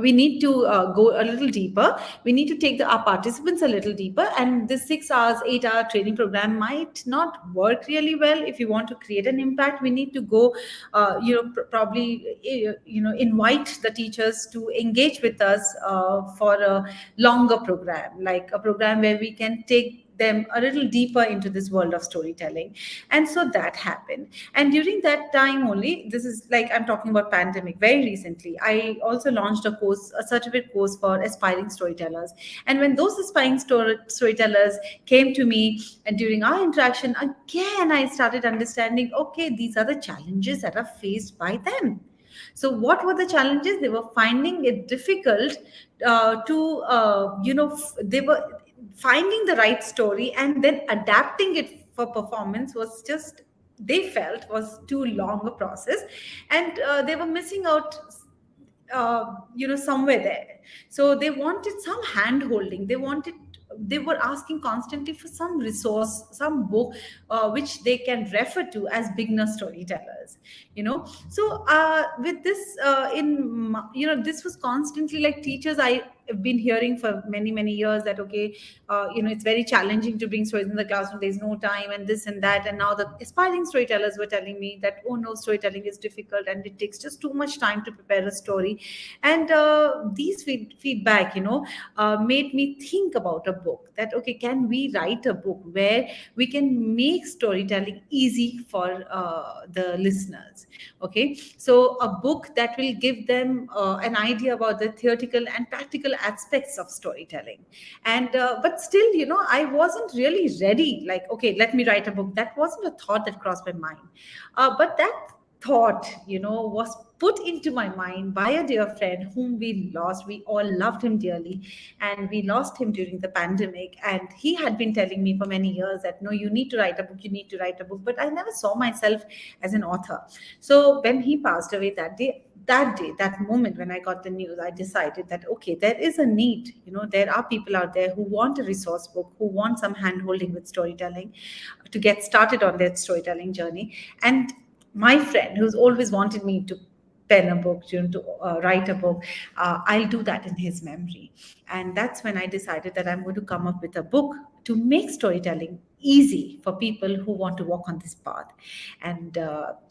we need to go a little deeper. We need to take our participants a little deeper, and this 6 hours 8 hour training program might not work really well. If you want to create an impact, we need to go probably invite the teachers to engage with us for a longer program, like a program where we can take them a little deeper into this world of storytelling. And so that happened. And during that time only, this is like I'm talking about pandemic, very recently, I also launched a certificate course for aspiring storytellers. And when those aspiring storytellers came to me, and during our interaction again, I started understanding, okay, these are the challenges that are faced by them. So what were the challenges? They were finding it difficult they were finding the right story and then adapting it for performance was just, they felt, was too long a process. And they were missing out somewhere there. So they wanted some hand holding. They were asking constantly for some resource, some book which they can refer to as beginner storytellers. So with this this was constantly like teachers I have been hearing for many many years that okay, it's very challenging to bring stories in the classroom, there's no time and this and that. And now the aspiring storytellers were telling me that oh no, storytelling is difficult and it takes just too much time to prepare a story. And these feedback made me think about a book, that okay, can we write a book where we can make storytelling easy for the listeners. Okay, so a book that will give them an idea about the theoretical and practical aspects of storytelling. And but still, I wasn't really ready, like okay, let me write a book. That wasn't a thought that crossed my mind. But that thought was put into my mind by a dear friend whom we lost. We all loved him dearly, and we lost him during the pandemic. And he had been telling me for many years that no, you need to write a book, you need to write a book. But I never saw myself as an author. So when he passed away that moment when I got the news, I decided that okay, there is a need. There are people out there who want a resource book, who want some hand holding with storytelling to get started on their storytelling journey. And my friend, who's always wanted me to pen a book, to write a book, I'll do that in his memory. And that's when I decided that I'm going to come up with a book to make storytelling easy for people who want to walk on this path. And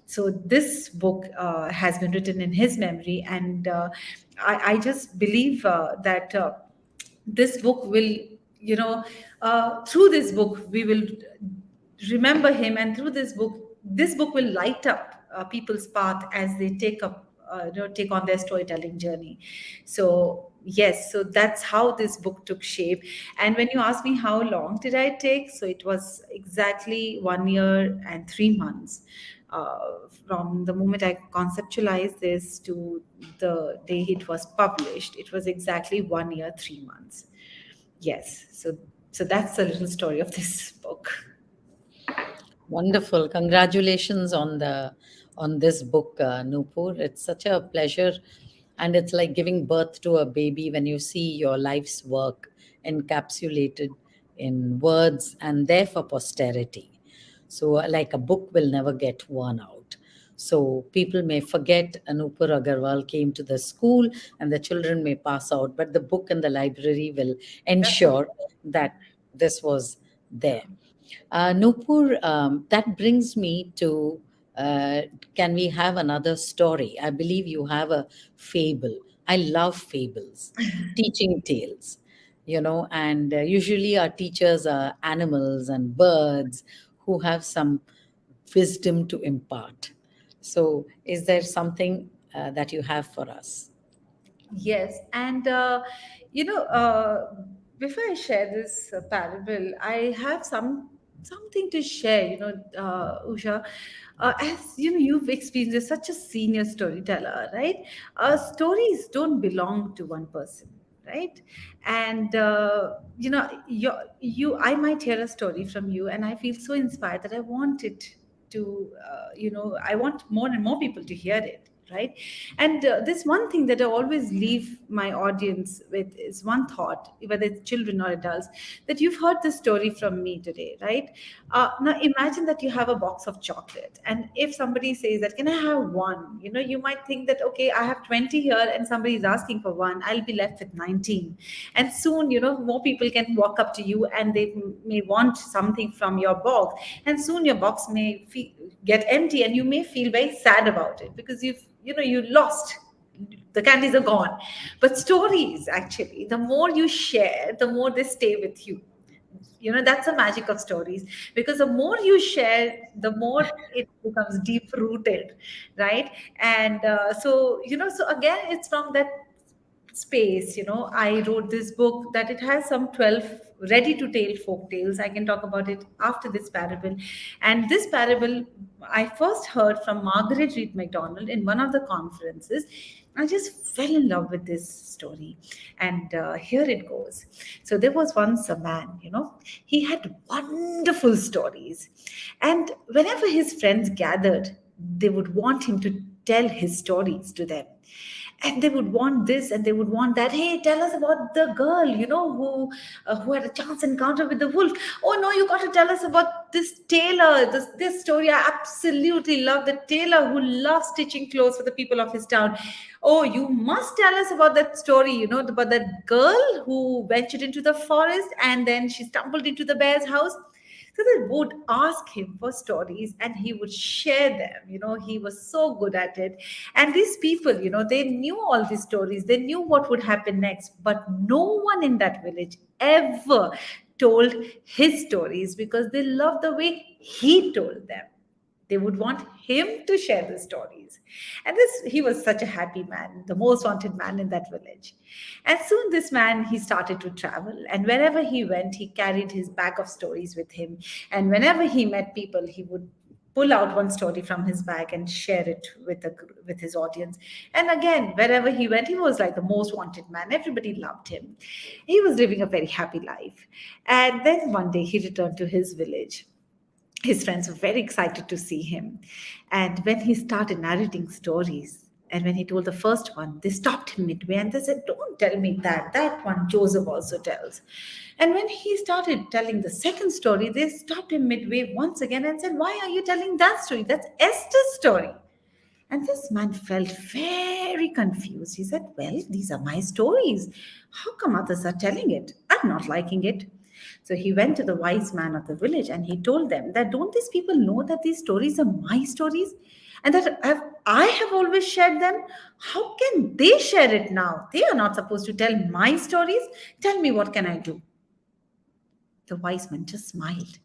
so this book has been written in his memory, and I just believe that this book will, through this book we will remember him, and through this book will light up people's path as they take on their storytelling journey. So yes, so that's how this book took shape. And when you ask me how long did I take, so it was exactly 1 year and 3 months, from the moment I conceptualized this to the day it was published. It was exactly 1 year 3 months. Yes, so that's the little story of this book. Wonderful. Congratulations on this book, Nupur. It's such a pleasure, and it's like giving birth to a baby when you see your life's work encapsulated in words and there for posterity. So, like a book will never get worn out. So people may forget Nupur Aggarwal came to the school and the children may pass out, but the book in the library will ensure that this was there. Nupur, that brings me to can we have another story? I believe you have a fable. I love fables, teaching tales, and usually our teachers are animals and birds who have some wisdom to impart. So, is there something that you have for us? Yes, and before I share this parable, I have something to share. Usha, as you know, you've experienced as such a senior storyteller, right? Stories don't belong to one person, right? And I might hear a story from you, and I feel so inspired that I want it to, I want more and more people to hear it, right? And this one thing that I always leave my audience with is one thought, whether it's children or adults, that you've heard this story from me today, right? Now imagine that you have a box of chocolate, and if somebody says that, can I have one? You might think that, okay, I have 20 here and somebody is asking for one, I'll be left with 19. And soon, more people can walk up to you and they may want something from your box, and soon your box may get empty, and you may feel very sad about it because you lost, the candies are gone. But stories, actually, the more you share, the more they stay with you. That's the magic of stories, because the more you share, the more it becomes deep rooted, right? And so again, it's from that space, I wrote this book that it has some 12 ready to tell folk tales. I can talk about it after this parable. And this parable I first heard from Margaret Reed MacDonald in one of the conferences. I just fell in love with this story. And here it goes. So there was once a man, he had wonderful stories. And whenever his friends gathered, they would want him to tell his stories to them. And they would want this and they would want that. Hey, tell us about the girl, who had a chance encounter with the wolf. Oh no, you got to tell us about this tailor. This story, I absolutely love the tailor who loves stitching clothes for the people of his town. Oh, you must tell us about that story, about that girl who ventured into the forest and then she stumbled into the bear's house. So they would ask him for stories and he would share them. He was so good at it. And these people, they knew all these stories. They knew what would happen next. But no one in that village ever told his stories because they loved the way he told them. They would want him to share the stories. And he was such a happy man, the most wanted man in that village. And soon this man, he started to travel. And wherever he went, he carried his bag of stories with him. And whenever he met people, he would pull out one story from his bag and share it with his audience. And again, wherever he went, he was like the most wanted man. Everybody loved him. He was living a very happy life. And then one day he returned to his village. His friends were very excited to see him. And when he started narrating stories, and when he told the first one, they stopped him midway and they said, don't tell me that. That one Joseph also tells. And when he started telling the second story, they stopped him midway once again and said, why are you telling that story? That's Esther's story. And this man felt very confused. He said, "Well, these are my stories. How come others are telling it? I'm not liking it." So he went to the wise man of the village and he told them that, "Don't these people know that these stories are my stories? And that I have always shared them? How can they share it now? They are not supposed to tell my stories. Tell me, what can I do?" The wise man just smiled.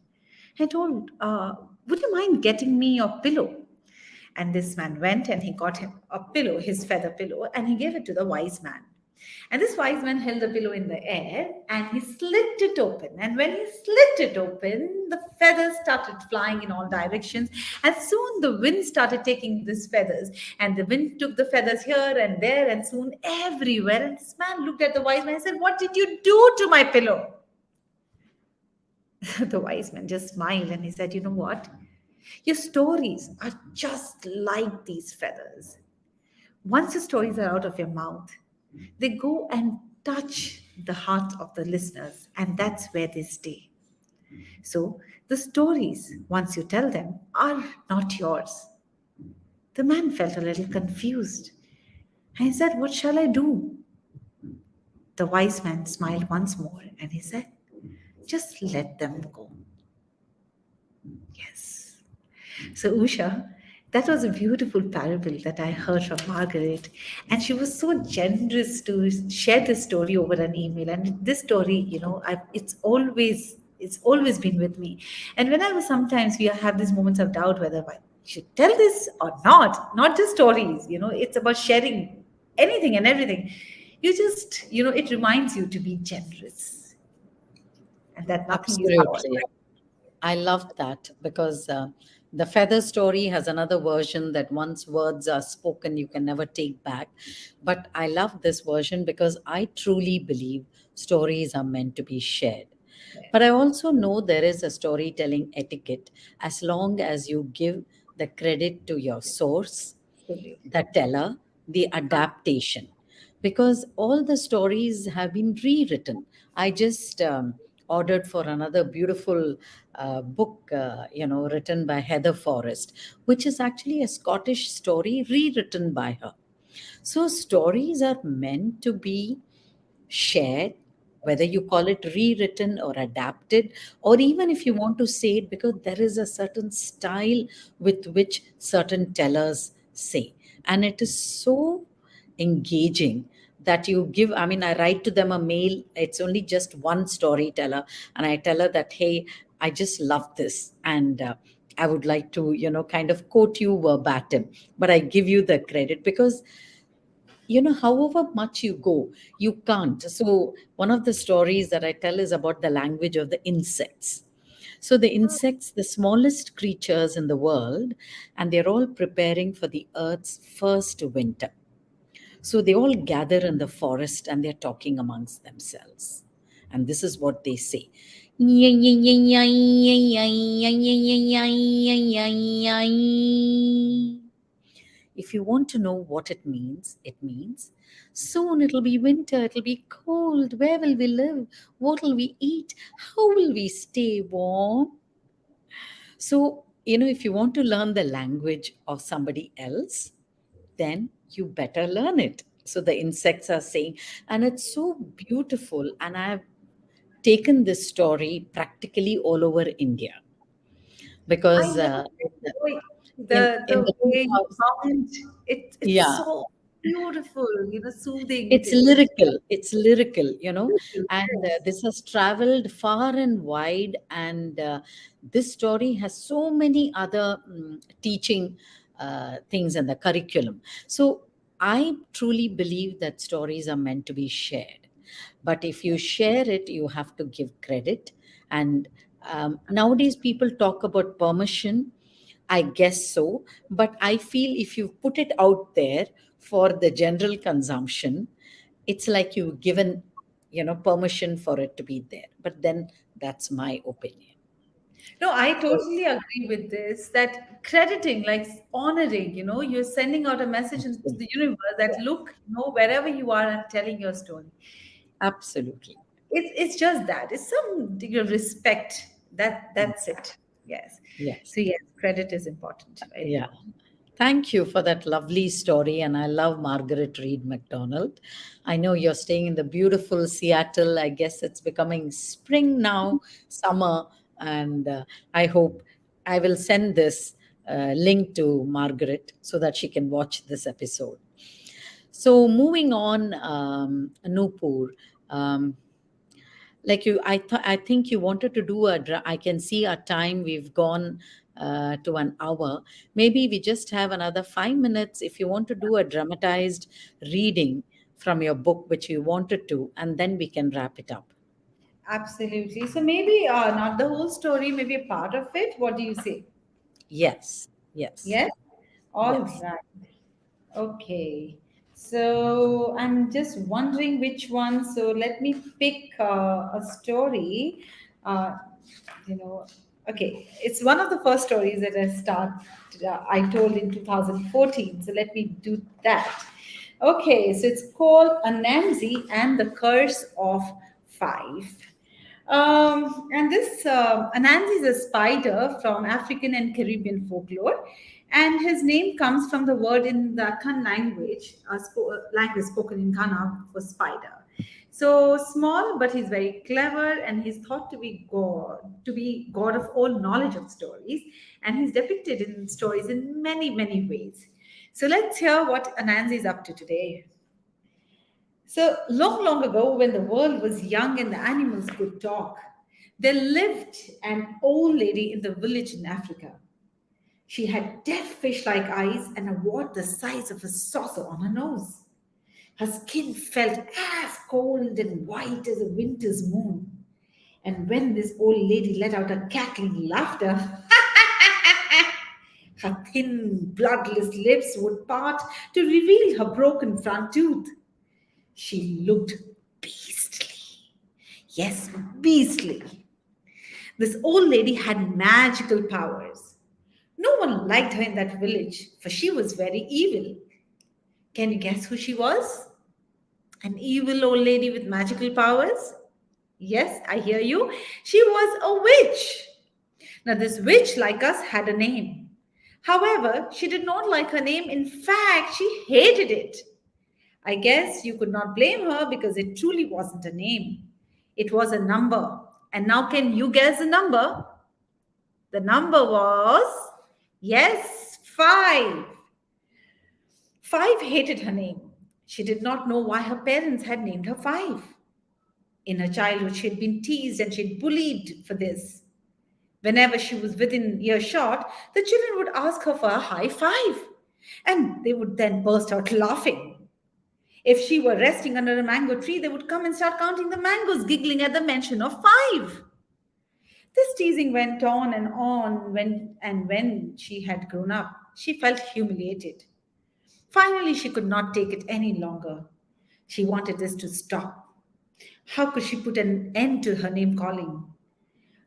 I told, "Would you mind getting me your pillow?" And this man went and he got him a pillow, his feather pillow, and he gave it to the wise man. And this wise man held the pillow in the air and he slit it open. And when he slit it open, the feathers started flying in all directions. And soon the wind started taking these feathers. And the wind took the feathers here and there and soon everywhere. And this man looked at the wise man and said, "What did you do to my pillow?" The wise man just smiled and he said, "You know what? Your stories are just like these feathers. Once the stories are out of your mouth, they go and touch the heart of the listeners, and that's where they stay. So the stories, once you tell them, are not yours." The man felt a little confused and he said, "What shall I do?" The wise man smiled once more and he said, "Just let them go." Yes. So, Usha, that was a beautiful parable that I heard from Margaret. And she was so generous to share this story over an email. And this story, it's always been with me. And whenever sometimes we have these moments of doubt whether I should tell this or not just stories, it's about sharing anything and everything. You just, it reminds you to be generous and that nothing is ours. Absolutely. I loved that because the feather story has another version that once words are spoken, you can never take back. But I love this version because I truly believe stories are meant to be shared. But I also know there is a storytelling etiquette as long as you give the credit to your source, Absolutely. the teller, the adaptation, because all the stories have been rewritten. I just ordered for another beautiful book, written by Heather Forrest, which is actually a Scottish story rewritten by her. So stories are meant to be shared, whether you call it rewritten or adapted, or even if you want to say it, because there is a certain style with which certain tellers say. And it is so engaging that you give. I mean, I write to them a mail, it's only just one storyteller, and I tell her that, hey, I just love this. And I would like to, kind of quote you verbatim, but I give you the credit because however much you go, you can't. So one of the stories that I tell is about the language of the insects. So the insects, the smallest creatures in the world, and they're all preparing for the earth's first winter. So they all gather in the forest and they're talking amongst themselves, and this is what they say. If you want to know what it means, soon it'll be winter, it'll be cold. Where will we live? What will we eat? How will we stay warm? So, if you want to learn the language of somebody else, then you better learn it. So the insects are saying, and it's so beautiful. And I've taken this story practically all over India I because love it. The way in the the way you 2000s, comment, it's yeah, so beautiful, soothing it it's is. lyrical, and Yes. this has traveled far and wide. And this story has so many other teaching things in the curriculum. So I truly believe that stories are meant to be shared, but if you share it, you have to give credit. And nowadays people talk about permission. I guess so. But I feel if you put it out there for the general consumption, it's like you've given, permission for it to be there. But then that's my opinion. No, I So, totally agree with this. That crediting, like honoring, you're sending out a message into the absolutely. universe that Yeah, look, wherever you are and telling your story. absolutely. It's just that. It's some degree of respect. That's Exactly. it. Yes. Yes. So yes, credit is important, very Yeah. important. Thank you for that lovely story. And I love Margaret Reed MacDonald. I know you're staying in the beautiful Seattle. I guess it's becoming spring now, summer. And I hope I will send this link to Margaret so that she can watch this episode. So, moving on, Nupur. Um, like you I think you wanted to do I can see our time, we've gone to an hour. Maybe we just have another 5 minutes if you want to do a dramatized reading from your book which you wanted to, and then we can wrap it up. Absolutely. So maybe not the whole story, maybe a part of it. What do you say? Yes, yes, Yes? All yes. right. Okay. So I'm just wondering which one. So let me pick a story. Uh, you know, okay. It's one of the first stories that I told in 2014. So let me do that. Okay. So it's called Anansi and the Curse of Five. And this Anansi is a spider from African and Caribbean folklore, and his name comes from the word in the Akan language, language spoken in Ghana for spider. So small, but he's very clever, and he's thought to be god of all knowledge of stories, and he's depicted in stories in many, many ways. So let's hear what Anansi is up to today. So long, long ago, when the world was young and the animals could talk, there lived an old lady in the village in Africa. She had dead fish like eyes and a wart the size of a saucer on her nose. Her skin felt as cold and white as a winter's moon. And when this old lady let out a cackling laughter, her thin, bloodless lips would part to reveal her broken front tooth. She looked beastly. Yes, beastly. This old lady had magical powers. No one liked her in that village, for she was very evil. Can you guess who she was? An evil old lady with magical powers? Yes, I hear you. She was a witch. Now, this witch, like us, had a name. However, she did not like her name. In fact, she hated it. I guess you could not blame her because it truly wasn't a name. It was a number. And now, can you guess the number? The number was, yes, five. Five hated her name. She did not know why her parents had named her Five. In her childhood, she had been teased and she had bullied for this. Whenever she was within earshot, the children would ask her for a high five, and they would then burst out laughing. If she were resting under a mango tree, they would come and start counting the mangoes, giggling at the mention of five. This teasing went on when she had grown up, she felt humiliated. Finally, she could not take it any longer. She wanted this to stop. How could she put an end to her name calling?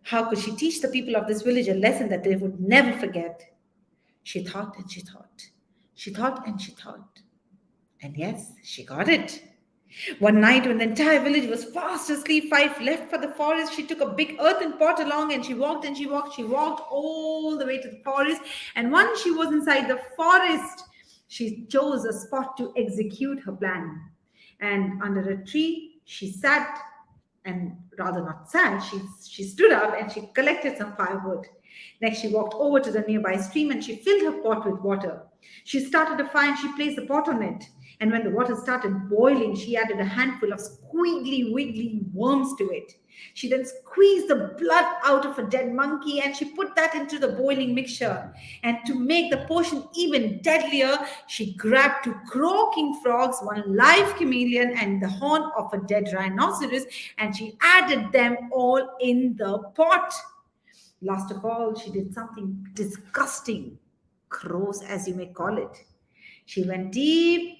How could she teach the people of this village a lesson that they would never forget? She thought and she thought. She thought and she thought. And yes, she got it. One night, when the entire village was fast asleep, Five left for the forest. She took a big earthen pot along and she walked and she walked. She walked all the way to the forest. And once she was inside the forest, she chose a spot to execute her plan. And under a tree, she sat, and rather not sat, she stood up and she collected some firewood. Next, she walked over to the nearby stream and she filled her pot with water. She started a fire and she placed the pot on it. And when the water started boiling, she added a handful of squiggly, wiggly worms to it. She then squeezed the blood out of a dead monkey and she put that into the boiling mixture. And to make the potion even deadlier, she grabbed two croaking frogs, one live chameleon, and the horn of a dead rhinoceros, and she added them all in the pot. Last of all, she did something disgusting, gross as you may call it. She went deep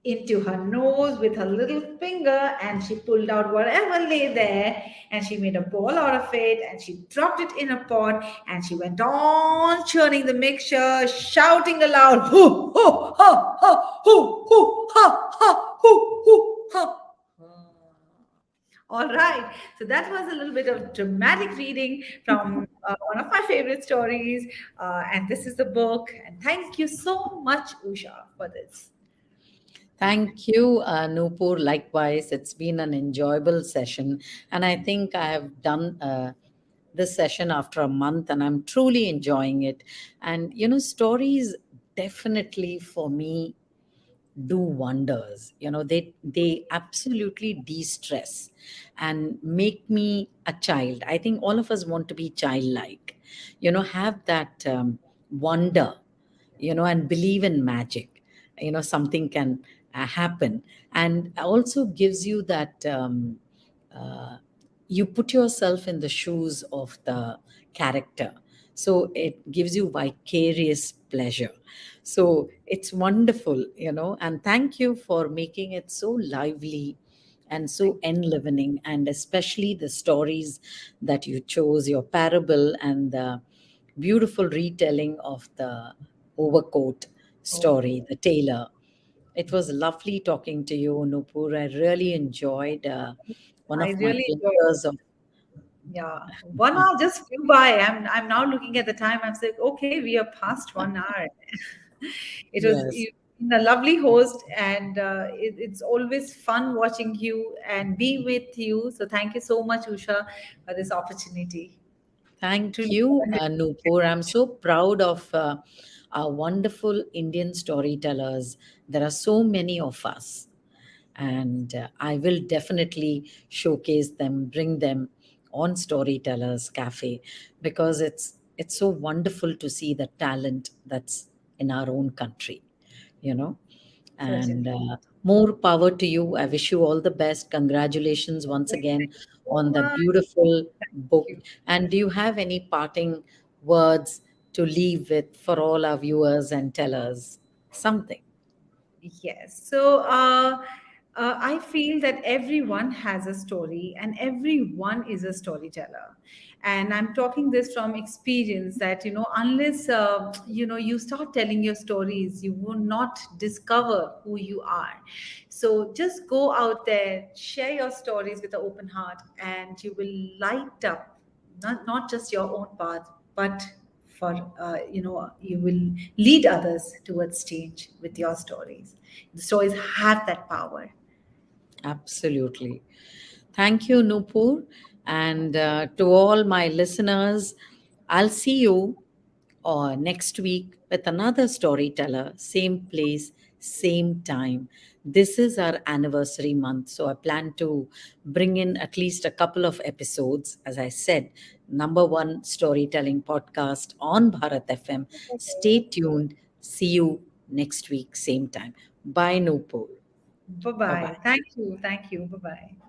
into her nose with her little finger and she pulled out whatever lay there and she made a ball out of it and she dropped it in a pot and she went on churning the mixture, shouting aloud, hoo, hoo, ha, ha, hoo, hoo, ha, ha, hoo, hoo, ha. All right. So that was a little bit of dramatic reading from one of my favorite stories. And this is the book. And thank you so much, Usha, for this. Thank you, Nupur. Likewise, it's been an enjoyable session. And I think I have done this session after a month and I'm truly enjoying it. And, stories definitely for me do wonders. They absolutely de-stress and make me a child. I think all of us want to be childlike, have that wonder, and believe in magic. Something can happen, and also gives you that uh, you put yourself in the shoes of the character, so it gives you vicarious pleasure. So it's wonderful, and thank you for making it so lively and Thank so enlivening, and especially the stories that you chose, your parable and the beautiful retelling of the overcoat you. story, the tailor. It was lovely talking to you, Nupur. I really enjoyed one I of my really enjoyed pleasures of. Yeah, 1 hour just flew by. I'm now looking at the time. I'm saying, okay, we are past 1 hour. Yes. You've been a lovely host, and it's always fun watching you and be with you. So thank you so much, Usha, for this opportunity. Thank Truly you, wonderful. Nupur. I'm so proud of our wonderful Indian storytellers. There are so many of us, and I will definitely showcase them, bring them on Storytellers Cafe, because it's so wonderful to see the talent that's in our own country, you know. And Certainly. more power to you. I wish you all the best. Congratulations once Thank again you so on that much. beautiful Thank book. you. And do you have any parting words to leave with for all our viewers and tellers? Something. Yes. So I feel that everyone has a story and everyone is a storyteller. And I'm talking this from experience that, unless, you start telling your stories, you will not discover who you are. So just go out there, share your stories with an open heart, and you will light up not just your own path, but for you will lead others towards change with your stories. The stories have that power. Absolutely. Thank you, Nupur. And to all my listeners, I'll see you next week with another storyteller, same place, same time. This is our anniversary month, so I plan to bring in at least a couple of episodes. As I said, number one storytelling podcast on Bharat FM. Stay tuned. See you next week, same time. Bye, Nupur. Bye Bye bye. bye. Thank you. Thank you. Bye bye.